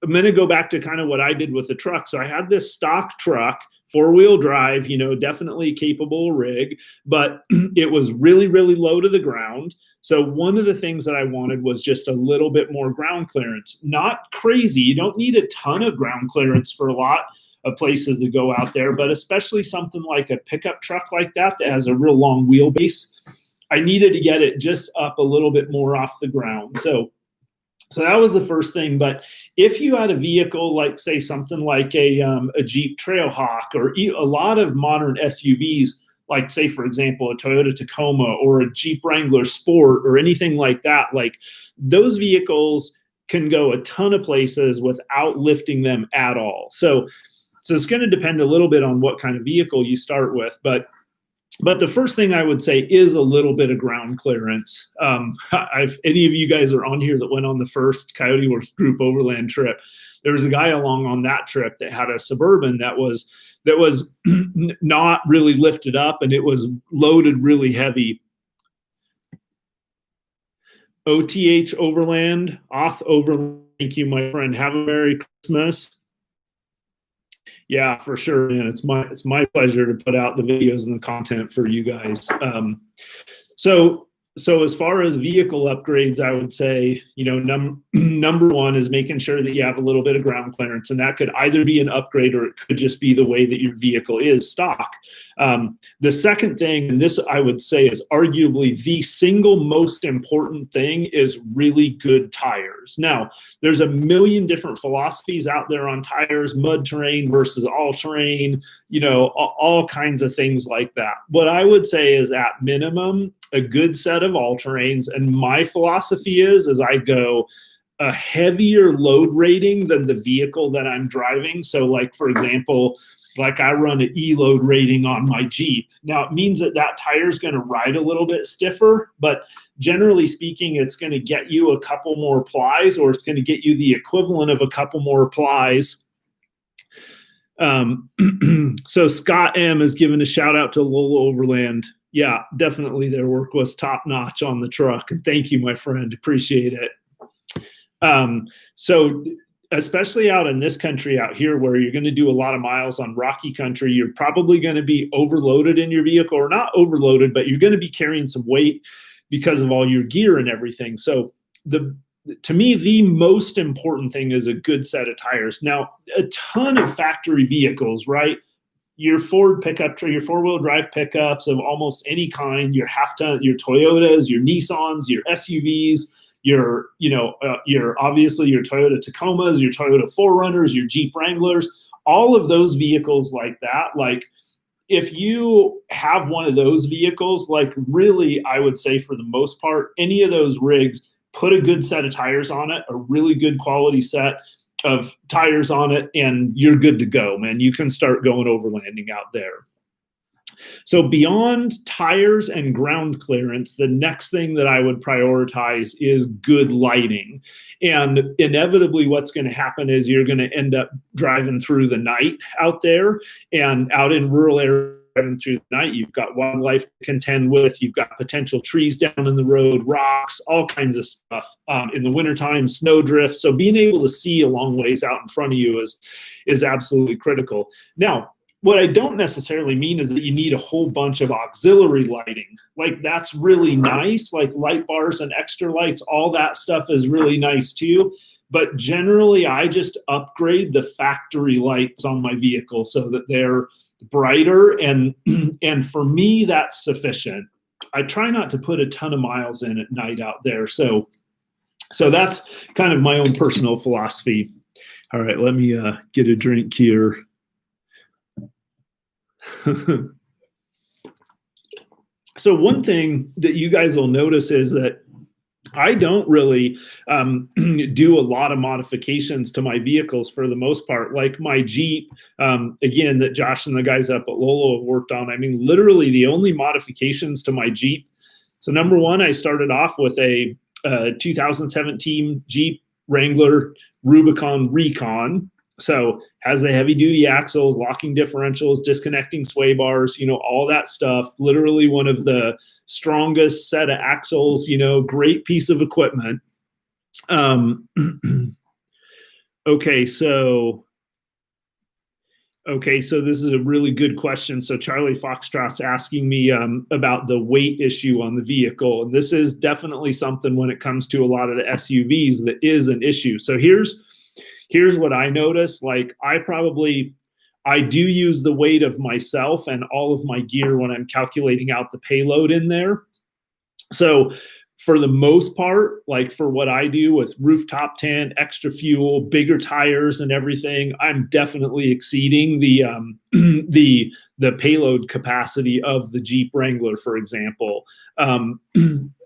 going to go back to kind of what I did with the truck. So I had this stock truck 4-wheel drive, definitely capable rig, but it was really, really low to the ground. So one of the things that I wanted was just a little bit more ground clearance. Not crazy. You don't need a ton of ground clearance for a lot of places that go out there, but especially something like a pickup truck like that has a real long wheelbase. I needed to get it just up a little bit more off the ground. So that was the first thing. But if you had a vehicle like, say, something like a Jeep Trailhawk, or a lot of modern SUVs, like, say, for example, a Toyota Tacoma or a Jeep Wrangler Sport or anything like that, like those vehicles can go a ton of places without lifting them at all. So it's going to depend a little bit on what kind of vehicle you start with. But the first thing I would say is a little bit of ground clearance. If any of you guys are on here that went on the first Coyote Works group Overland trip, there was a guy along on that trip that had a Suburban that was not really lifted up, and it was loaded really heavy. OTH Overland, Overland. Thank you, my friend. Have a Merry Christmas. Yeah, for sure, man. It's my pleasure to put out the videos and the content for you guys. So as far as vehicle upgrades, I would say, number one is making sure that you have a little bit of ground clearance, and that could either be an upgrade or it could just be the way that your vehicle is stock. The second thing, and this I would say is arguably the single most important thing, is really good tires. Now, there's a million different philosophies out there on tires, mud terrain versus all terrain, all kinds of things like that. What I would say is, at minimum, a good set of all-terrains. And my philosophy is I go a heavier load rating than the vehicle that I'm driving. So like, for example, like I run an E-load rating on my Jeep. Now, it means that tire is going to ride a little bit stiffer, but generally speaking, it's going to get you a couple more plies, or it's going to get you the equivalent of a couple more plies. So Scott M is giving a shout out to Lola Overland. Yeah, definitely their work was top notch on the truck. And thank you, my friend. Appreciate it. So especially out in this country out here, where you're going to do a lot of miles on rocky country, you're probably going to be overloaded in your vehicle, or not overloaded, but you're going to be carrying some weight because of all your gear and everything. So to me, the most important thing is a good set of tires. Now, a ton of factory vehicles, right? Your Ford pickup, your 4-wheel drive pickups of almost any kind, your half-ton, your Toyotas, your Nissans, your SUVs, your obviously your Toyota Tacomas, your Toyota 4Runners, your Jeep Wranglers, all of those vehicles like that. Like, if you have one of those vehicles, like, really, I would say for the most part, any of those rigs, put a good set of tires on it, a really good quality set of tires on it, and you're good to go, man. You can start going overlanding out there. So beyond tires and ground clearance, the next thing that I would prioritize is good lighting. And inevitably what's going to happen is you're going to end up driving through the night out there, and out in rural areas, driving through the night, you've got wildlife to contend with, you've got potential trees down in the road, rocks, all kinds of stuff. In the wintertime, snowdrift. So being able to see a long ways out in front of you is absolutely critical. Now, what I don't necessarily mean is that you need a whole bunch of auxiliary lighting. Like, that's really nice, like light bars and extra lights, all that stuff is really nice too. But generally, I just upgrade the factory lights on my vehicle so that they're brighter, and for me, that's sufficient. I try not to put a ton of miles in at night out there. So that's kind of my own personal philosophy. All right, let me get a drink here. So one thing that you guys will notice is that I don't really do a lot of modifications to my vehicles for the most part. Like my Jeep, again, that Josh and the guys up at Lolo have worked on. I mean, literally the only modifications to my Jeep. So number one, I started off with a 2017 Jeep Wrangler Rubicon Recon. So has the heavy duty axles, locking differentials, disconnecting sway bars, all that stuff. Literally one of the strongest set of axles, great piece of equipment. Okay, so Okay, so this is a really good question. So Charlie Foxtrot's asking me about the weight issue on the vehicle, and this is definitely something when it comes to a lot of the SUVs that is an issue. So here's what I notice. Like I do use the weight of myself and all of my gear when I'm calculating out the payload in there. So for the most part, like for what I do with rooftop tent, extra fuel, bigger tires, and everything, I'm definitely exceeding the the payload capacity of the Jeep Wrangler, for example.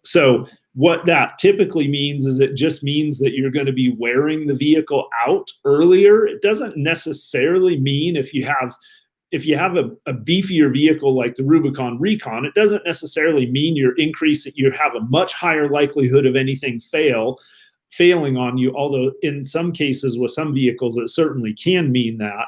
So what that typically means is it just means that you're going to be wearing the vehicle out earlier. It doesn't necessarily mean if you have a beefier vehicle like the Rubicon Recon, it doesn't necessarily mean you have a much higher likelihood of anything failing on you. Although in some cases with some vehicles, it certainly can mean that.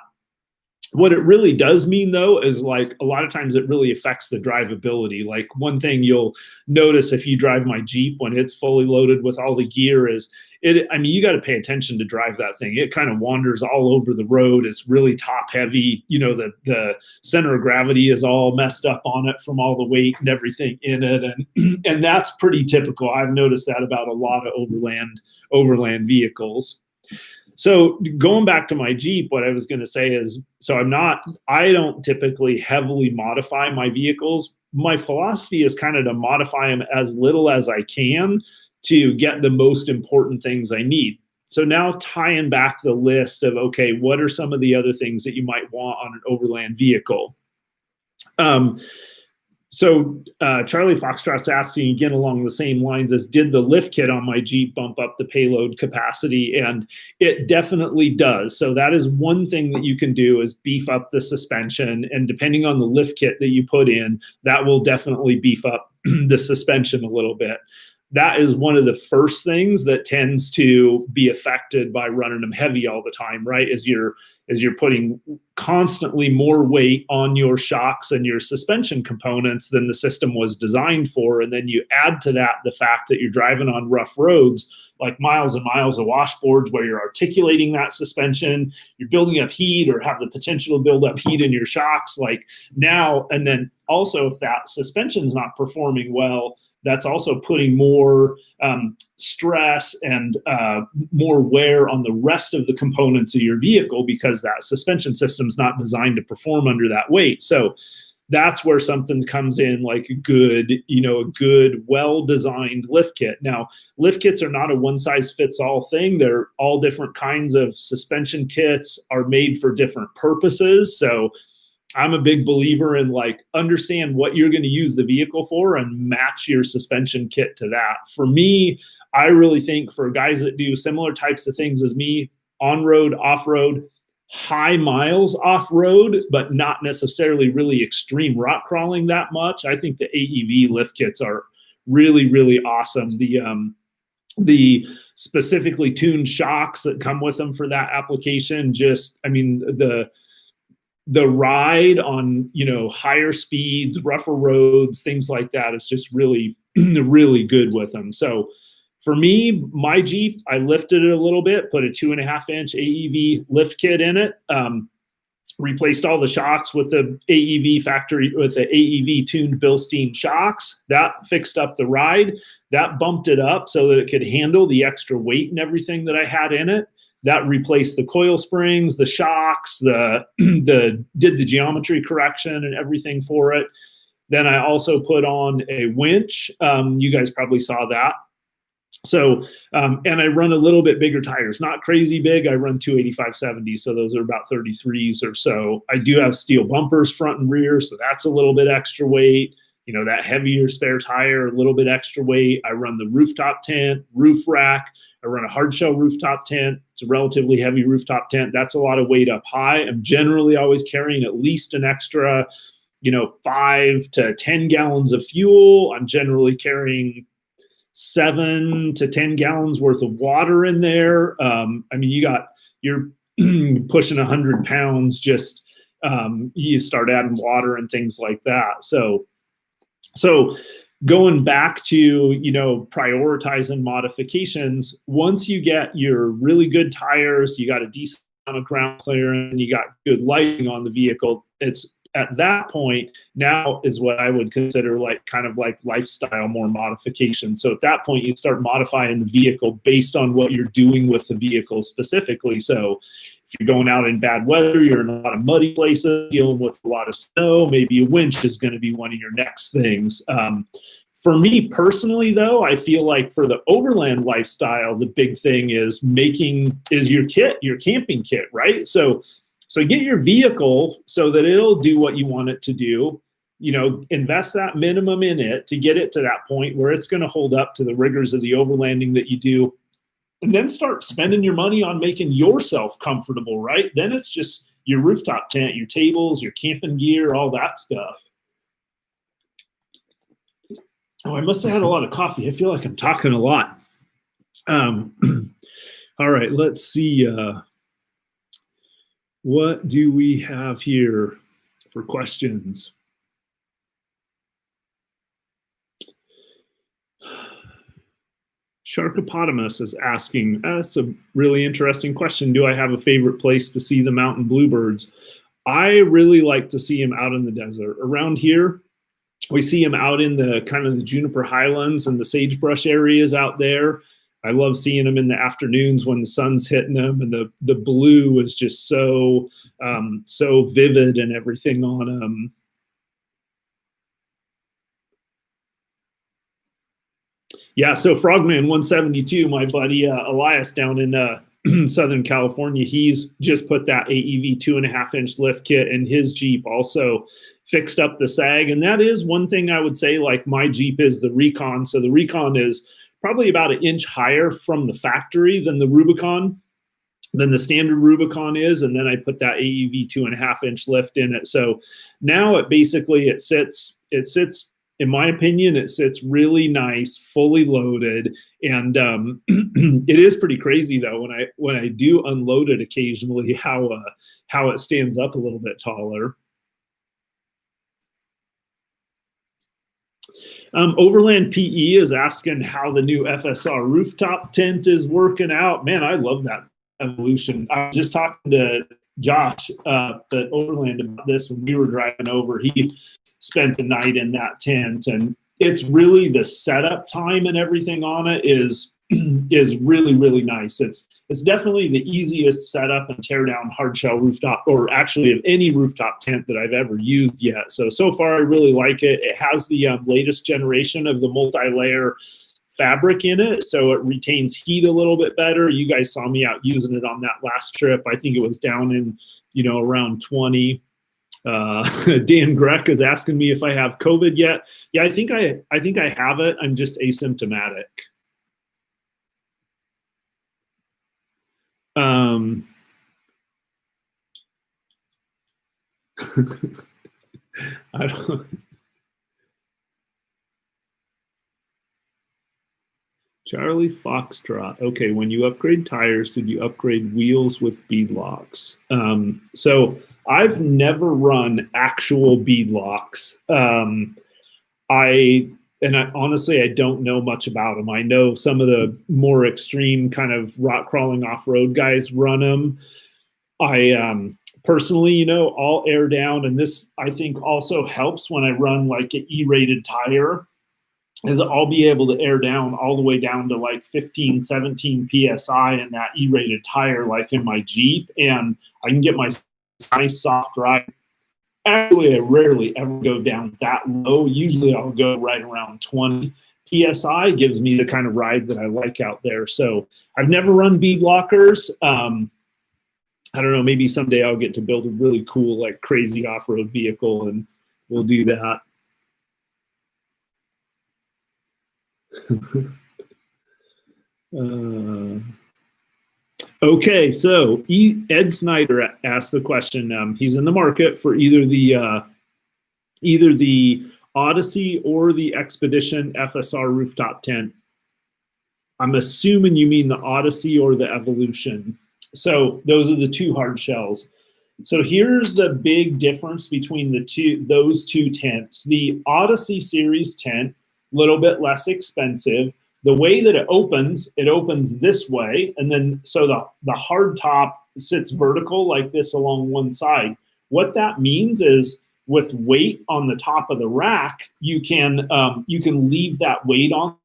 What it really does mean, though, is like a lot of times it really affects the drivability. Like one thing you'll notice if you drive my Jeep when it's fully loaded with all the gear is you got to pay attention to drive that thing. It kind of wanders all over the road. It's really top heavy. The center of gravity is all messed up on it from all the weight and everything in it. And that's pretty typical. I've noticed that about a lot of overland vehicles. So going back to my Jeep, what I was going to say is, I don't typically heavily modify my vehicles. My philosophy is kind of to modify them as little as I can to get the most important things I need. So now tying back the list of, okay, what are some of the other things that you might want on an overland vehicle? So Charlie Foxtrot's asking again along the same lines as, did the lift kit on my Jeep bump up the payload capacity? And it definitely does. So that is one thing that you can do, is beef up the suspension. And depending on the lift kit that you put in, that will definitely beef up the suspension a little bit. That is one of the first things that tends to be affected by running them heavy all the time, right? As you're putting constantly more weight on your shocks and your suspension components than the system was designed for. And then you add to that the fact that you're driving on rough roads, like miles and miles of washboards where you're articulating that suspension, you're building up heat or have the potential to build up heat in your shocks. Like now, and then also if that suspension's not performing well, that's also putting more stress and more wear on the rest of the components of your vehicle, because that suspension system's not designed to perform under that weight. So that's where something comes in, like a good, well-designed lift kit. Now, lift kits are not a one-size-fits-all thing. They're all different kinds of suspension kits, are made for different purposes. So I'm a big believer in understand what you're going to use the vehicle for and match your suspension kit to that. For me, I really think for guys that do similar types of things as me, on-road, off-road, high miles off-road, but not necessarily really extreme rock crawling that much, I think the AEV lift kits are really, really awesome. The specifically tuned shocks that come with them for that application, the ride on, higher speeds, rougher roads, things like that is just really, really good with them. So for me, my Jeep, I lifted it a little bit, put a 2.5-inch AEV lift kit in it, replaced all the shocks with the AEV tuned Bilstein shocks. That fixed up the ride. That bumped it up so that it could handle the extra weight and everything that I had in it. That replaced the coil springs, the shocks, did the geometry correction and everything for it. Then I also put on a winch. You guys probably saw that. So, and I run a little bit bigger tires, not crazy big. I run 285/70, so those are about 33s or so. I do have steel bumpers front and rear, so that's a little bit extra weight. That heavier spare tire, a little bit extra weight. I run the rooftop tent, roof rack. I run a hard shell rooftop tent. It's a relatively heavy rooftop tent. That's a lot of weight up high. I'm generally always carrying at least an extra, 5 to 10 gallons of fuel. I'm generally carrying 7 to 10 gallons worth of water in there. You're pushing 100 pounds. Just you start adding water and things like that. So going back to, prioritizing modifications, once you get your really good tires, you got a decent of ground clearance and you got good lighting on the vehicle, it's at that point now is what I would consider like kind of like lifestyle, more modification. So at that point, you start modifying the vehicle based on what you're doing with the vehicle specifically. So if you're going out in bad weather, you're in a lot of muddy places, dealing with a lot of snow, maybe a winch is going to be one of your next things. For me personally, though, I feel like for the overland lifestyle, the big thing is your kit, your camping kit, right? So get your vehicle so that it'll do what you want it to do. You know, invest that minimum in it to get it to that point where it's going to hold up to the rigors of the overlanding that you do. And then start spending your money on making yourself comfortable, right? Then it's just your rooftop tent, your tables, your camping gear, all that stuff. Oh, I must have had a lot of coffee. I feel like I'm talking a lot. All right, let's see. What do we have here for questions? Sharkopotamus is asking, that's a really interesting question. Do I have a favorite place to see the mountain bluebirds? I really like to see them out in the desert. Around here, we see them out in the kind of the juniper highlands and the sagebrush areas out there. I love seeing them in the afternoons when the sun's hitting them, and the blue is just so vivid and everything on them. Yeah, so Frogman 172, my buddy Elias down in Southern California, he's just put that AEV 2.5-inch lift kit in his Jeep, also fixed up the sag. And that is one thing I would say, like my Jeep is the Recon. So the Recon is probably about 1 inch higher from the factory than the Rubicon, than the standard Rubicon is. And then I put that AEV 2.5-inch lift in it. So now it sits, in my opinion, it sits really nice, fully loaded. And it is pretty crazy though, when I do unload it occasionally, how it stands up a little bit taller. Overland PE is asking how the new FSR rooftop tent is working out. Man, I love that evolution. I was just talking to Josh at Overland about this when we were driving over. He spent the night in that tent, and it's really the setup time and everything on it is really, really nice. It's definitely the easiest setup and tear down hard shell rooftop, or actually of any rooftop tent that I've ever used yet. So far I really like it. It has the latest generation of the multi-layer fabric in it, so it retains heat a little bit better. You guys saw me out using it on that last trip. I think it was down in, around 20. Dan Greck is asking me if I have COVID yet. Yeah, I think I have it. I'm just asymptomatic. I don't. Charlie Foxtrot. Okay, when you upgrade tires, did you upgrade wheels with bead locks? So I've never run actual bead locks. Honestly, I don't know much about them. I know some of the more extreme kind of rock crawling off-road guys run them. I personally, I'll air down, and this I think also helps when I run like an E-rated tire, is I'll be able to air down all the way down to like 15, 17 PSI in that E-rated tire, like in my Jeep, and I can get my nice soft ride. Actually, I rarely ever go down that low. Usually I'll go right around 20 PSI, gives me the kind of ride that I like out there. So I've never run bead lockers. I don't know, maybe someday I'll get to build a really cool, like crazy off-road vehicle, and we'll do that. Okay, so Ed Snyder asked the question. He's in the market for either the Odyssey or the Expedition FSR rooftop tent. I'm assuming you mean the Odyssey or the Evolution. So those are the two hard shells. So here's the big difference between those two tents. The Odyssey series tent, a little bit less expensive. The way that it opens this way, and then so the hard top sits vertical like this along one side. What that means is with weight on the top of the rack, you can leave that weight on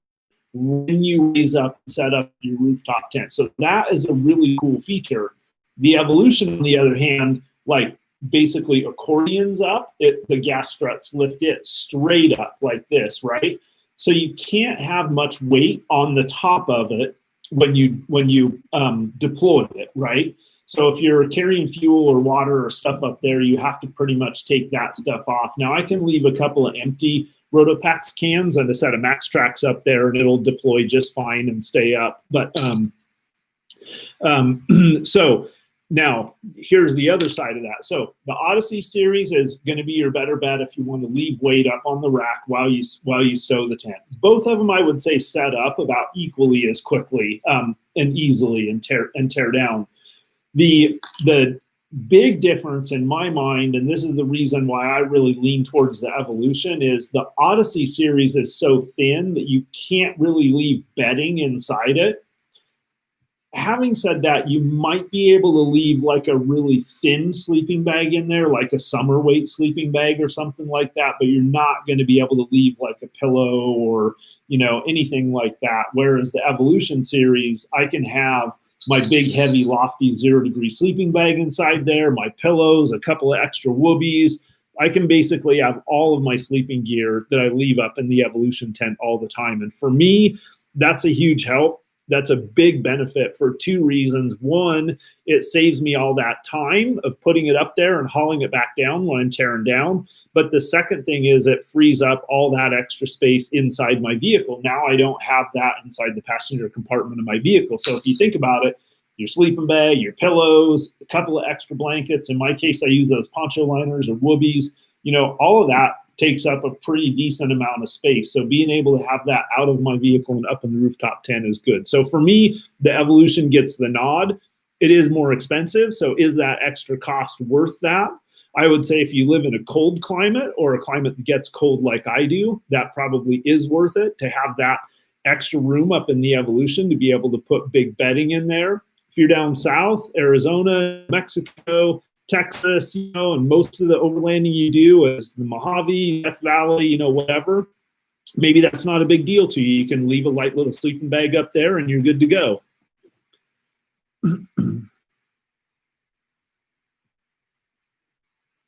when you raise up and set up your rooftop tent. So that is a really cool feature. The Evolution, on the other hand, like basically accordions up, the gas struts lift it straight up like this, right? So you can't have much weight on the top of it when you deploy it, right? So if you're carrying fuel or water or stuff up there, you have to pretty much take that stuff off. Now I can leave a couple of empty Rotopax cans and a set of Max Tracks up there, and it'll deploy just fine and stay up. But so now here's the other side of that. So the Odyssey series is going to be your better bet if you want to leave weight up on the rack while you stow the tent. Both of them, I would say, set up about equally as quickly and easily and tear down. The big difference in my mind, and this is the reason why I really lean towards the Evolution, is the Odyssey series is so thin that you can't really leave bedding inside it. Having said that, you might be able to leave like a really thin sleeping bag in there, like a summer weight sleeping bag or something like that, but you're not going to be able to leave like a pillow or, anything like that. Whereas the Evolution series, I can have my big, heavy, lofty 0-degree sleeping bag inside there, my pillows, a couple of extra whoobies. I can basically have all of my sleeping gear that I leave up in the Evolution tent all the time. And for me, that's a huge help. That's a big benefit for two reasons. One, it saves me all that time of putting it up there and hauling it back down when I'm tearing down. But the second thing is it frees up all that extra space inside my vehicle. Now I don't have that inside the passenger compartment of my vehicle. So if you think about it, your sleeping bag, your pillows, a couple of extra blankets. In my case, I use those poncho liners or whoobies. All of that takes up a pretty decent amount of space. So being able to have that out of my vehicle and up in the rooftop tent is good. So for me, the Evolution gets the nod. It is more expensive. So is that extra cost worth that? I would say if you live in a cold climate or a climate that gets cold like I do, that probably is worth it to have that extra room up in the Evolution to be able to put big bedding in there. If you're down south, Arizona, Mexico, Texas, and most of the overlanding you do is the Mojave, Death Valley, whatever, maybe that's not a big deal to you. You can leave a light little sleeping bag up there and you're good to go.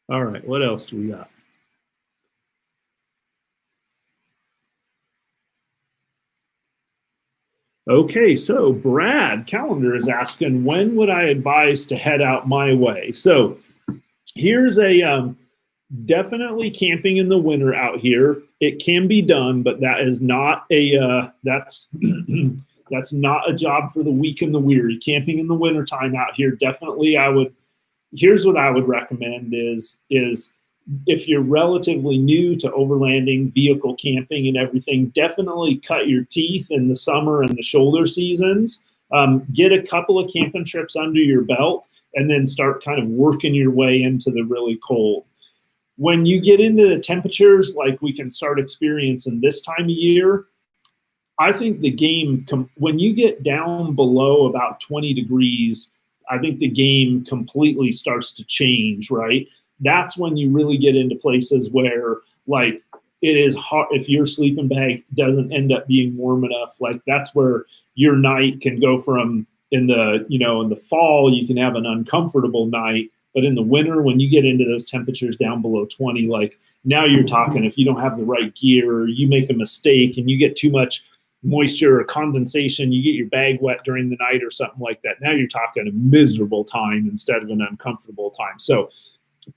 All right, what else do we got? Okay, so Brad Calendar is asking, when would I advise to head out my way? So here's a definitely camping in the winter out here. It can be done, but that is not a that's that's not a job for the weak and the weary. Camping in the wintertime out here, definitely here's what I would recommend is if you're relatively new to overlanding, vehicle camping and everything, definitely cut your teeth in the summer and the shoulder seasons. Get a couple of camping trips under your belt and then start kind of working your way into the really cold. When you get into the temperatures like we can start experiencing this time of year, I think the game, when you get down below about 20 degrees, I think the game completely starts to change, right? That's when you really get into places where, like, it is hard. If your sleeping bag doesn't end up being warm enough, like, that's where your night can go from in the fall, you can have an uncomfortable night. But in the winter, when you get into those temperatures down below 20, like, now you're talking, if you don't have the right gear or you make a mistake and you get too much moisture or condensation, you get your bag wet during the night or something like that. Now you're talking a miserable time instead of an uncomfortable time. So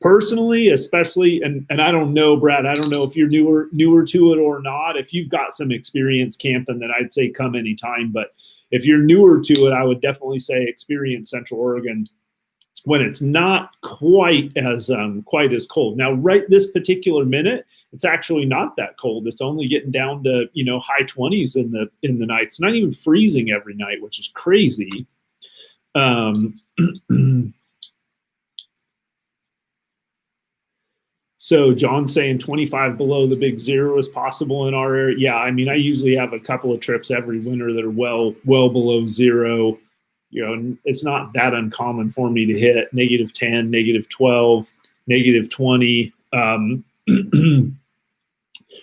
personally, especially, and I don't know, Brad, I don't know if you're newer to it or not. If you've got some experience camping, then I'd say come anytime. But if you're newer to it, I would definitely say experience Central Oregon when it's not quite as cold. Now, right this particular minute, it's actually not that cold. It's only getting down to high 20s in the night. It's not even freezing every night, which is crazy. So John's saying 25 below the big zero is possible in our area. Yeah, I mean, I usually have a couple of trips every winter that are well below zero. you know, it's not that uncommon for me to hit -10, -12, -20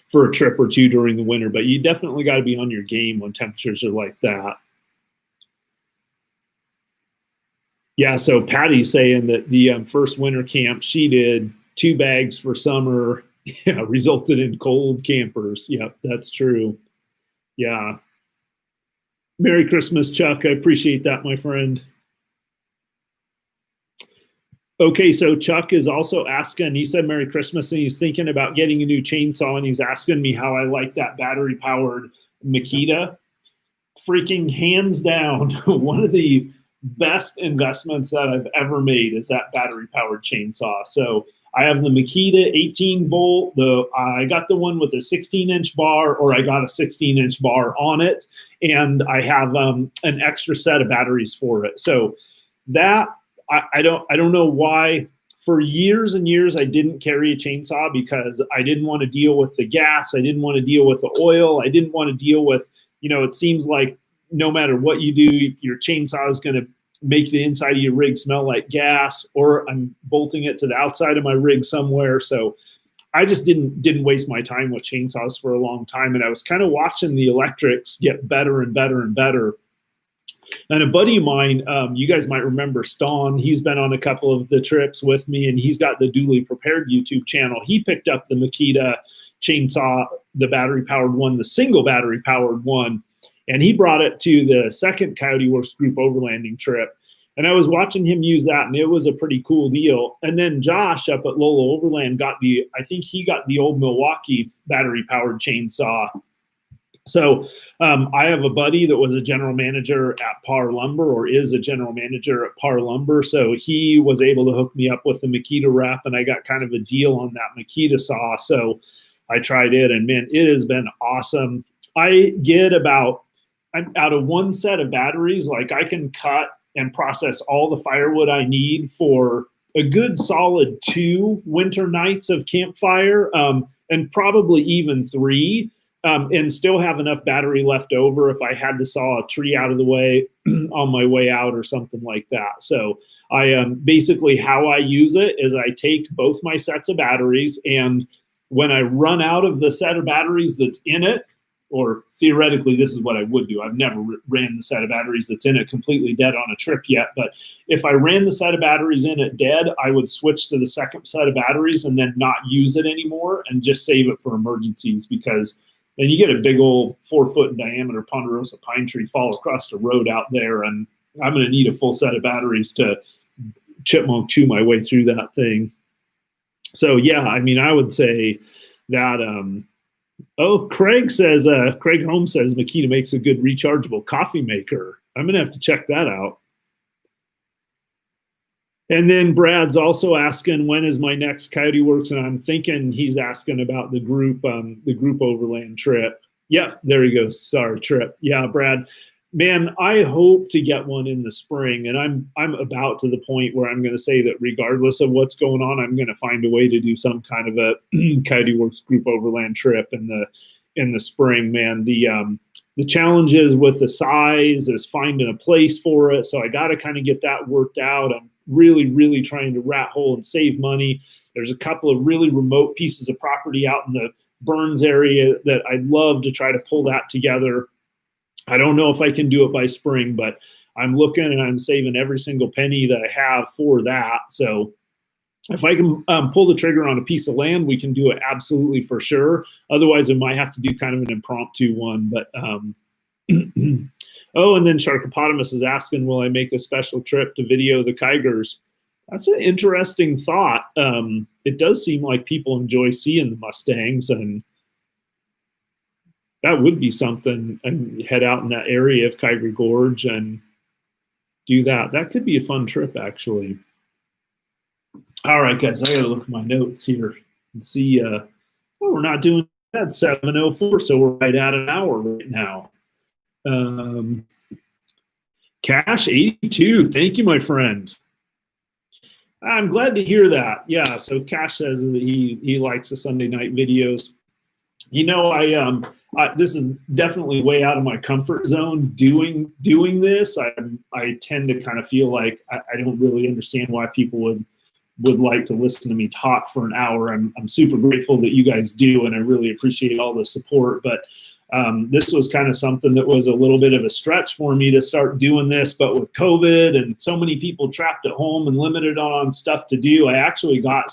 for a trip or two during the winter. But you definitely got to be on your game when temperatures are like that. Yeah, so Patty's saying that the first winter camp she did, 2 bags for summer, yeah, resulted in cold campers. Yeah, that's true. Yeah. Merry Christmas, Chuck. I appreciate that, my friend. Okay, so Chuck is also asking, he said Merry Christmas, and he's thinking about getting a new chainsaw, and he's asking me how I like that battery-powered Makita. Freaking hands down, one of the best investments that I've ever made is that battery-powered chainsaw. So I have the Makita 18-volt. I got the one with a 16-inch bar, or I got a 16-inch bar on it, and I have an extra set of batteries for it. So that I don't know why. For years and years, I didn't carry a chainsaw because I didn't want to deal with the gas. I didn't want to deal with the oil. I didn't want to deal with, you know, it seems like no matter what you do, your chainsaw is going to make the inside of your rig smell like gas, or I'm bolting it to the outside of my rig somewhere. So I just didn't waste my time with chainsaws for a long time. And I was kind of watching the electrics get better and better and better. And a buddy of mine, you guys might remember Stawn, he's been on a couple of the trips with me, and he's got the Duly Prepared YouTube channel. He picked up the Makita chainsaw, the battery-powered one, the single battery-powered one, and he brought it to the second Coyote Works group overlanding trip. And I was watching him use that, and it was a pretty cool deal. And then Josh up at Lola Overland I think he got the old Milwaukee battery-powered chainsaw. So I have a buddy that was a general manager at Par Lumber, or is a general manager at Par Lumber. So he was able to hook me up with the Makita wrap, and I got kind of a deal on that Makita saw. So I tried it, and man, it has been awesome. I get out of one set of batteries, like I can cut and process all the firewood I need for a good solid 2 winter nights of campfire, and probably even 3. And still have enough battery left over if I had to saw a tree out of the way on my way out or something like that. So I basically how I use it is I take both my sets of batteries, and when I run out of the set of batteries that's in it, or theoretically this is what I would do. I've never ran the set of batteries that's in it completely dead on a trip yet. But if I ran the set of batteries in it dead, I would switch to the second set of batteries and then not use it anymore and just save it for emergencies, because then you get a big old 4-foot in diameter ponderosa pine tree fall across the road out there, and I'm going to need a full set of batteries to chipmunk chew my way through that thing. So yeah, I mean, I would say that. Craig Holmes says Makita makes a good rechargeable coffee maker. I'm going to have to check that out. And then Brad's also asking, when is my next Coyote Works? And I'm thinking he's asking about the group overland trip. Yeah, there he goes. Sorry, trip. Yeah, Brad, man, I hope to get one in the spring. And I'm about to the point where I'm going to say that regardless of what's going on, I'm going to find a way to do some kind of a Coyote Works group overland trip in the spring, man. The challenges with the size is finding a place for it. So I got to kind of get that worked out. I'm really, really trying to rat hole and save money. There's a couple of really remote pieces of property out in the Burns area that I'd love to try to pull that together. I don't know if I can do it by spring, but I'm looking and I'm saving every single penny that I have for that. So if I can pull the trigger on a piece of land, we can do it absolutely for sure. Otherwise, we might have to do kind of an impromptu one. But oh, and then Sharkopotamus is asking, will I make a special trip to video the Kygers? That's an interesting thought. It does seem like people enjoy seeing the Mustangs, and that would be something. And head out in that area of Kyger Gorge and do that. That could be a fun trip, actually. All right, guys, I got to look at my notes here and see. We're not doing that. 7:04, so we're right at an hour right now. Cash 82, thank you, my friend. I'm glad to hear that. Yeah, so Cash says that he likes the Sunday night videos. You know, this is definitely way out of my comfort zone doing this. I tend to kind of feel like I don't really understand why people would like to listen to me talk for an hour. I'm super grateful that you guys do, and I really appreciate all the support. But this was kind of something that was a little bit of a stretch for me to start doing this. But with COVID and so many people trapped at home and limited on stuff to do, I actually got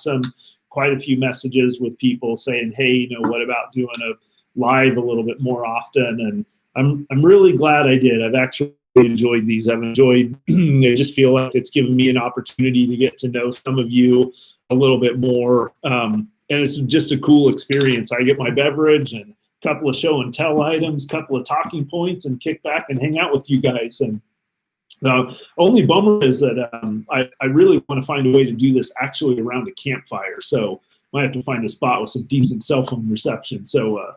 quite a few messages with people saying, hey, what about doing a live a little bit more often? And I'm really glad I did. I've actually enjoyed these. I've enjoyed, I just feel like it's given me an opportunity to get to know some of you a little bit more. And it's just a cool experience. I get my beverage and a couple of show and tell items, couple of talking points, and kick back and hang out with you guys. And the only bummer is that I really want to find a way to do this actually around a campfire. So I might have to find a spot with some decent cell phone reception. So,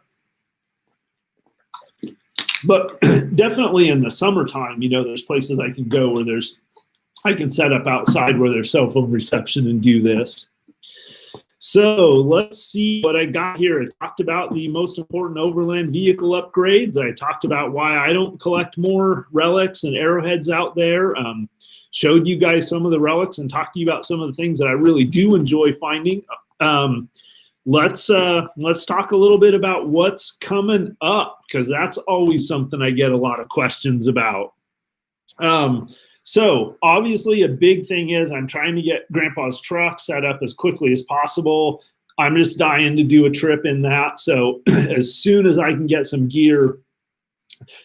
but definitely in the summertime, there's places I can go where I can set up outside where there's cell phone reception and do this. So let's see what I got here. I talked about the most important Overland vehicle upgrades. I talked about why I don't collect more relics and arrowheads out there. Showed you guys some of the relics and talked to you about some of the things that I really do enjoy finding. Let's talk a little bit about what's coming up, because that's always something I get a lot of questions about. So obviously a big thing is I'm trying to get Grandpa's truck set up as quickly as possible. I'm just dying to do a trip in that. So as soon as I can get some gear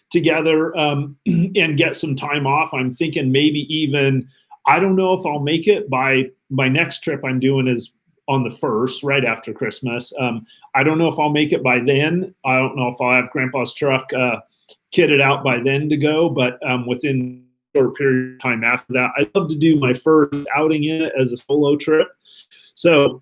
together and get some time off, I'm thinking maybe even, I don't know if I'll make it by my next trip I'm doing is on the 1st, right after Christmas. I don't know if I'll make it by then. I don't know if I'll have Grandpa's truck kitted out by then to go, but within a short period of time after that, I'd love to do my first outing in it as a solo trip. So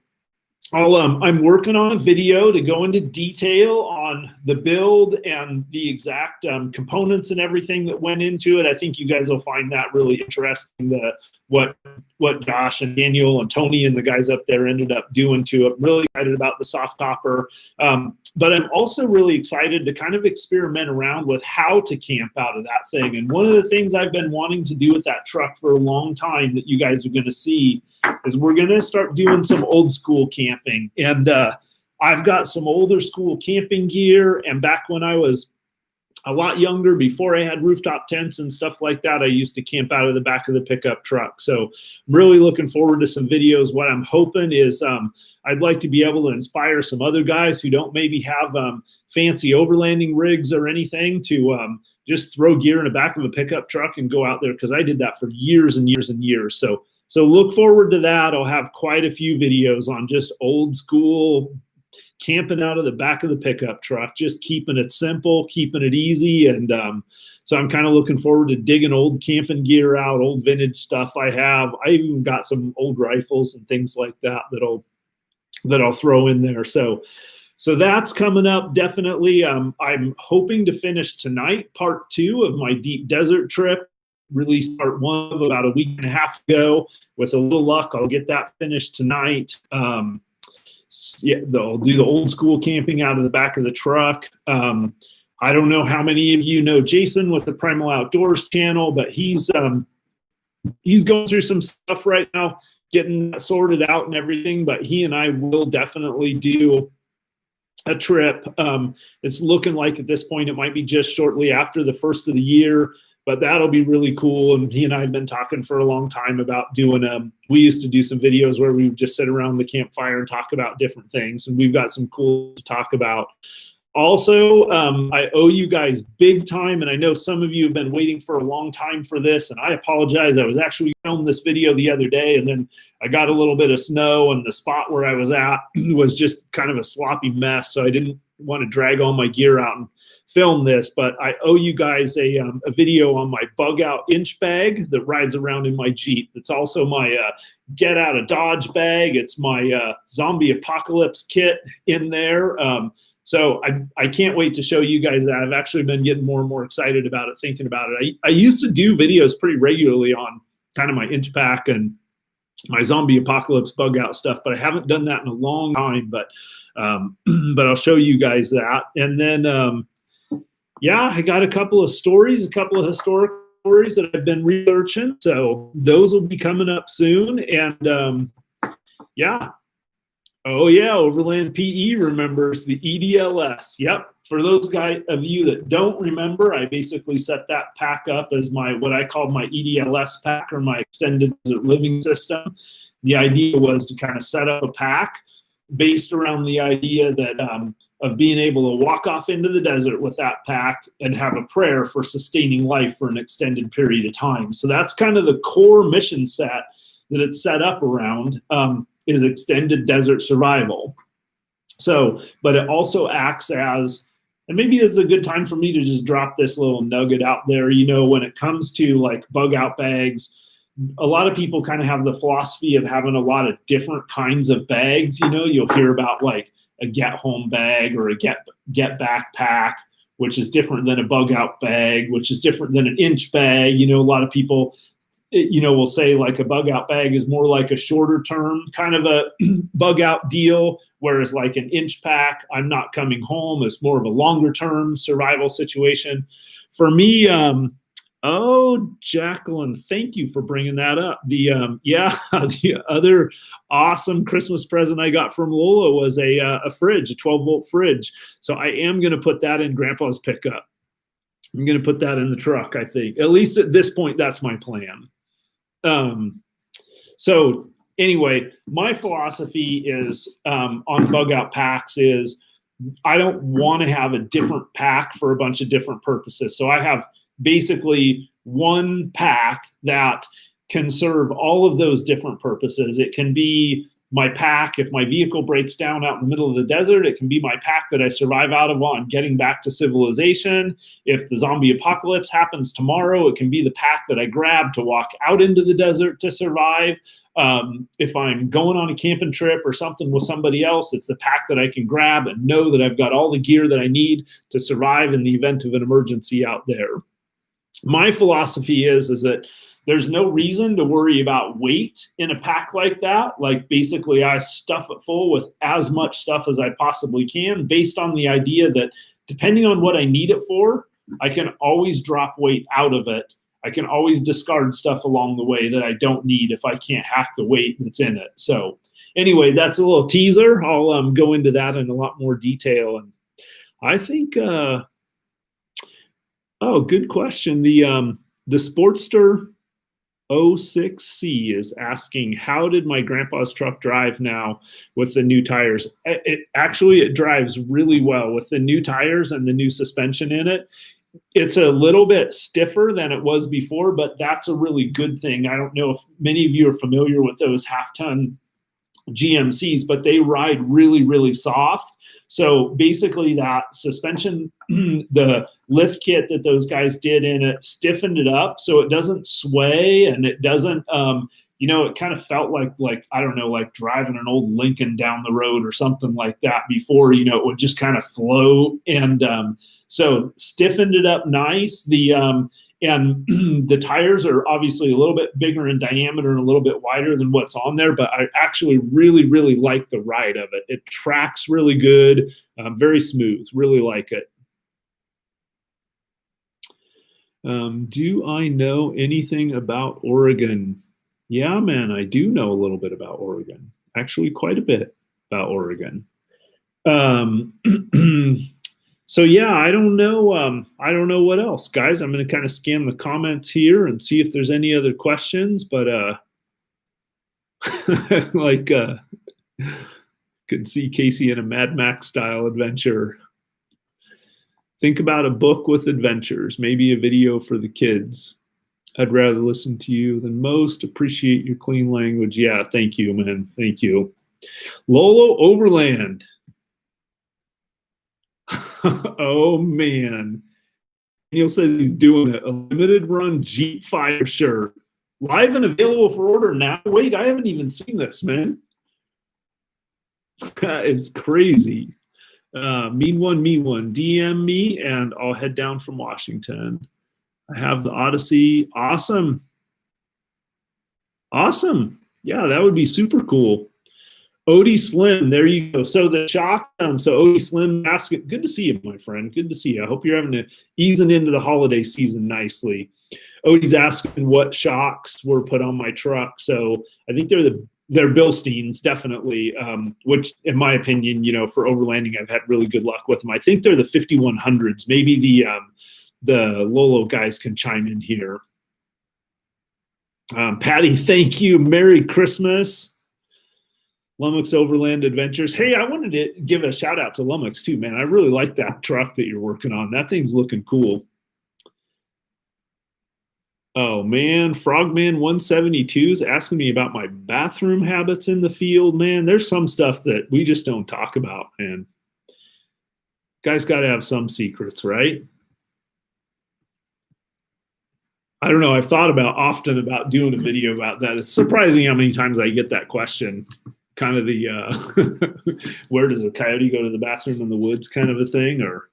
I'm working on a video to go into detail on the build and the exact components and everything that went into it. I think you guys will find that really interesting, what Josh and Daniel and Tony and the guys up there ended up doing to it. I'm really excited about the soft topper. But I'm also really excited to kind of experiment around with how to camp out of that thing. And one of the things I've been wanting to do with that truck for a long time that you guys are going to see is we're going to start doing some old school camping. And I've got some older school camping gear. And back when I was a lot younger, before I had rooftop tents and stuff like that, I used to camp out of the back of the pickup truck. So I'm really looking forward to some videos. What I'm hoping is I'd like to be able to inspire some other guys who don't maybe have fancy overlanding rigs or anything to just throw gear in the back of a pickup truck and go out there, because I did that for years and years and years. So look forward to that. I'll have quite a few videos on just old school camping out of the back of the pickup truck, just keeping it simple, keeping it easy. And so I'm kind of looking forward to digging old camping gear out, old vintage stuff I have. I even got some old rifles and things like that that I'll throw in there. So that's coming up definitely. I'm hoping to finish tonight part 2 of my deep desert trip. Released part 1 of about a week and a half ago. With a little luck, I'll get that finished tonight. Yeah, they'll do the old school camping out of the back of the truck. I don't know how many of you know Jason with the Primal Outdoors channel, but he's going through some stuff right now, getting that sorted out and everything. But he and I will definitely do a trip. It's looking like at this point it might be just shortly after the 1st of the year. But that'll be really cool. And he and I have been talking for a long time about doing we used to do some videos where we would just sit around the campfire and talk about different things. And we've got some cool to talk about. Also, I owe you guys big time. And I know some of you have been waiting for a long time for this. And I apologize. I was actually filming this video the other day, and then I got a little bit of snow, and the spot where I was at was just kind of a sloppy mess. So I didn't want to drag all my gear out and film this, but I owe you guys a video on my bug out inch bag that rides around in my Jeep. It's also my get out of Dodge bag. It's my zombie apocalypse kit in there. So I can't wait to show you guys that. I've actually been getting more and more excited about it, thinking about it. I used to do videos pretty regularly on kind of my inch pack and my zombie apocalypse bug out stuff, but I haven't done that in a long time. But But I'll show you guys that. And then, yeah, I got a couple of stories, a couple of historic stories that I've been researching. So those will be coming up soon. And yeah. Oh yeah, Overland PE remembers the EDLS. Yep. For those of you that don't remember, I basically set that pack up as what I called my EDLS pack, or my extended living system. The idea was to kind of set up a pack based around the idea that of being able to walk off into the desert with that pack and have a prayer for sustaining life for an extended period of time. So that's kind of the core mission set that it's set up around. Is extended desert survival. So, but it also acts as, and maybe this is a good time for me to just drop this little nugget out there. You know, when it comes to like bug out bags, a lot of people kind of have the philosophy of having a lot of different kinds of bags. You know, you'll hear about like a get home bag or a get backpack, which is different than a bug out bag, which is different than an inch bag. You know, a lot of people, you know, we'll say like a bug out bag is more like a shorter term kind of a bug out deal, whereas like an inch pack, I'm not coming home, it's more of a longer term survival situation. For me, oh, Jacqueline, thank you for bringing that up. The other awesome Christmas present I got from Lola was a fridge, a 12-volt fridge. So I am going to put that in Grandpa's pickup. I'm going to put that in the truck, I think. At least at this point, that's my plan. So anyway, my philosophy is on bug out packs is I don't want to have a different pack for a bunch of different purposes. So I have basically one pack that can serve all of those different purposes. It can be my pack if my vehicle breaks down out in the middle of the desert. It can be my pack that I survive out of on getting back to civilization. If the zombie apocalypse happens tomorrow, it can be the pack that I grab to walk out into the desert to survive. If I'm going on a camping trip or something with somebody else, it's the pack that I can grab and know that I've got all the gear that I need to survive in the event of an emergency out there. My philosophy is that there's no reason to worry about weight in a pack like that. Like basically I stuff it full with as much stuff as I possibly can based on the idea that depending on what I need it for, I can always drop weight out of it. I can always discard stuff along the way that I don't need if I can't hack the weight that's in it. So anyway, that's a little teaser. I'll go into that in a lot more detail. And I think, oh, good question. The Sportster 06C is asking, how did my grandpa's truck drive now with the new tires? It drives really well with the new tires and the new suspension in it. It's a little bit stiffer than it was before, but that's a really good thing. I don't know if many of you are familiar with those half-ton GMCs, but they ride really, really soft. So basically that suspension, the lift kit that those guys did in it stiffened it up so it doesn't sway and it doesn't, it kind of felt like, I don't know, like driving an old Lincoln down the road or something like that before, it would just kind of float. And so stiffened it up nice. And the tires are obviously a little bit bigger in diameter and a little bit wider than what's on there, but I actually really, really like the ride of it. It tracks really good, very smooth, really like it. Do I know anything about Oregon? Yeah, man, I do know a little bit about Oregon. Actually, quite a bit about Oregon. So yeah, I don't know. I don't know what else, guys. I'm going to kind of scan the comments here and see if there's any other questions. But could see Casey in a Mad Max style adventure. Think about a book with adventures, maybe a video for the kids. I'd rather listen to you than most. Appreciate your clean language. Yeah, thank you, man. Thank you. Lolo Overland. Oh, man. Daniel says he's doing it. A limited run Jeep Fire shirt. Live and available for order now. Wait, I haven't even seen this, man. That is crazy. Mean one. DM me, and I'll head down from Washington. I have the Odyssey. Awesome. Yeah, that would be super cool. Odie Slim, there you go. So the shock, so Odie Slim asking, good to see you, my friend. Good to see you. I hope you're having to easing into the holiday season nicely. Odie's asking what shocks were put on my truck. So I think they're Bilsteins, definitely, which in my opinion, you know, for overlanding, I've had really good luck with them. I think they're the 5100s. Maybe the Lolo guys can chime in here. Patty, thank you. Merry Christmas. Lummox Overland Adventures. Hey, I wanted to give a shout out to Lummox too, man. I really like that truck that you're working on. That thing's looking cool. Oh man, Frogman 172 is asking me about my bathroom habits in the field, man. There's some stuff that we just don't talk about, man. Guys got to have some secrets, right? I don't know. I've thought often about doing a video about that. It's surprising how many times I get that question. Kind of the where does a coyote go to the bathroom in the woods kind of a thing, or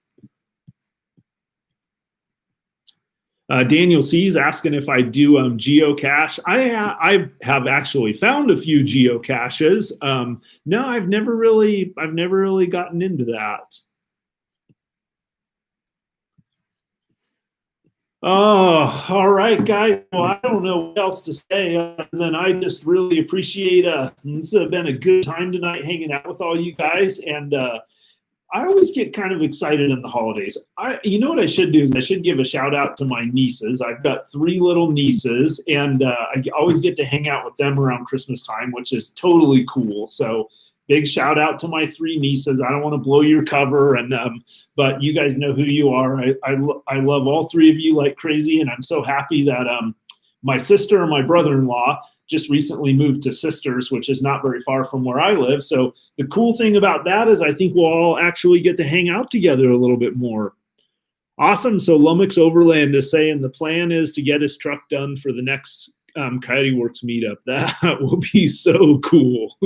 Daniel C is asking if I do geocache. I have actually found a few geocaches. No, I've never really gotten into that. Oh, all right, guys. Well, I don't know what else to say. And then I just really appreciate this has been a good time tonight hanging out with all you guys. And I always get kind of excited in the holidays. You know what I should do is I should give a shout out to my nieces. I've got 3 little nieces, and I always get to hang out with them around Christmas time, which is totally cool. So big shout out to my 3 nieces. I don't want to blow your cover, but you guys know who you are. I love all 3 of you like crazy, and I'm so happy that my sister and my brother-in-law just recently moved to Sisters, which is not very far from where I live. So the cool thing about that is I think we'll all actually get to hang out together a little bit more. Awesome. So Lummox Overland is saying the plan is to get his truck done for the next Coyote Works meetup. That will be so cool.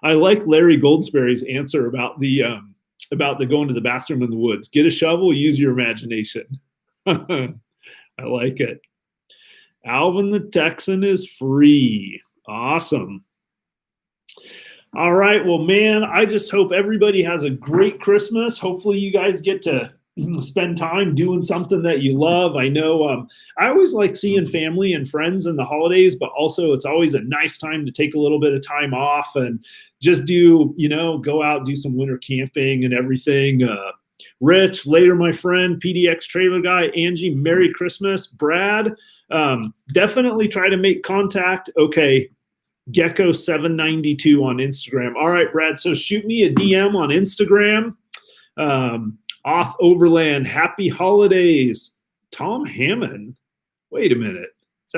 I like Larry Goldsberry's answer about the going to the bathroom in the woods. Get a shovel, use your imagination. I like it. Alvin the Texan is free. Awesome. All right. Well, man, I just hope everybody has a great Christmas. Hopefully you guys get to spend time doing something that you love. I know I always like seeing family and friends in the holidays, but also it's always a nice time to take a little bit of time off and just go out, do some winter camping and everything. Rich, later, my friend, PDX trailer guy, Angie, Merry Christmas. Brad, definitely try to make contact. Okay. Gecko 792 on Instagram. All right, Brad. So shoot me a DM on Instagram. Off Overland, happy holidays. Tom Hammond. Wait a minute. Is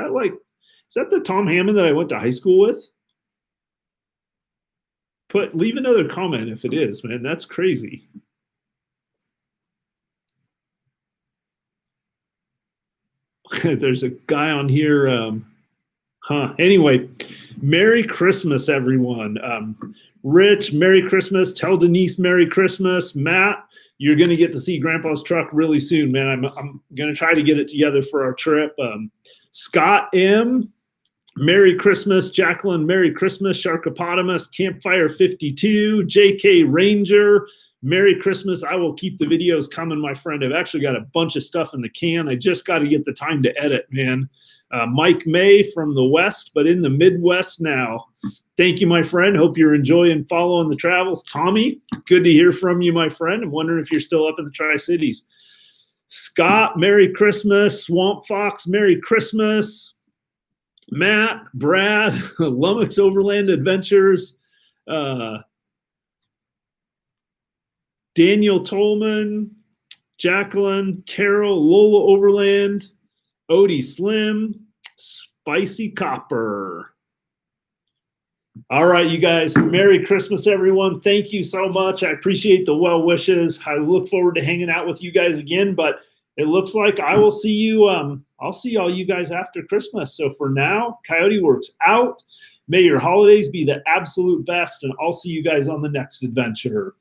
that the Tom Hammond that I went to high school with? Leave another comment if it is, man. That's crazy. There's a guy on here. Anyway, Merry Christmas, everyone. Rich, Merry Christmas. Tell Denise Merry Christmas. Matt, you're going to get to see Grandpa's truck really soon, man. I'm going to try to get it together for our trip. Scott M, Merry Christmas. Jacqueline, Merry Christmas. Sharkopotamus, Campfire 52. JK Ranger, Merry Christmas. I will keep the videos coming, my friend. I've actually got a bunch of stuff in the can. I just got to get the time to edit, man. Mike May from the West, but in the Midwest now. Thank you, my friend. Hope you're enjoying following the travels. Tommy, good to hear from you, my friend. I'm wondering if you're still up in the Tri-Cities. Scott, Merry Christmas. Swamp Fox, Merry Christmas. Matt, Brad, Lummox Overland Adventures. Daniel Tolman, Jacqueline, Carol, Lola Overland, Odie Slim, Spicy Copper. All right, you guys. Merry Christmas, everyone. Thank you so much. I appreciate the well wishes. I look forward to hanging out with you guys again, but it looks like I will see you. I'll see all you guys after Christmas. So for now, Coyote Works out. May your holidays be the absolute best, and I'll see you guys on the next adventure.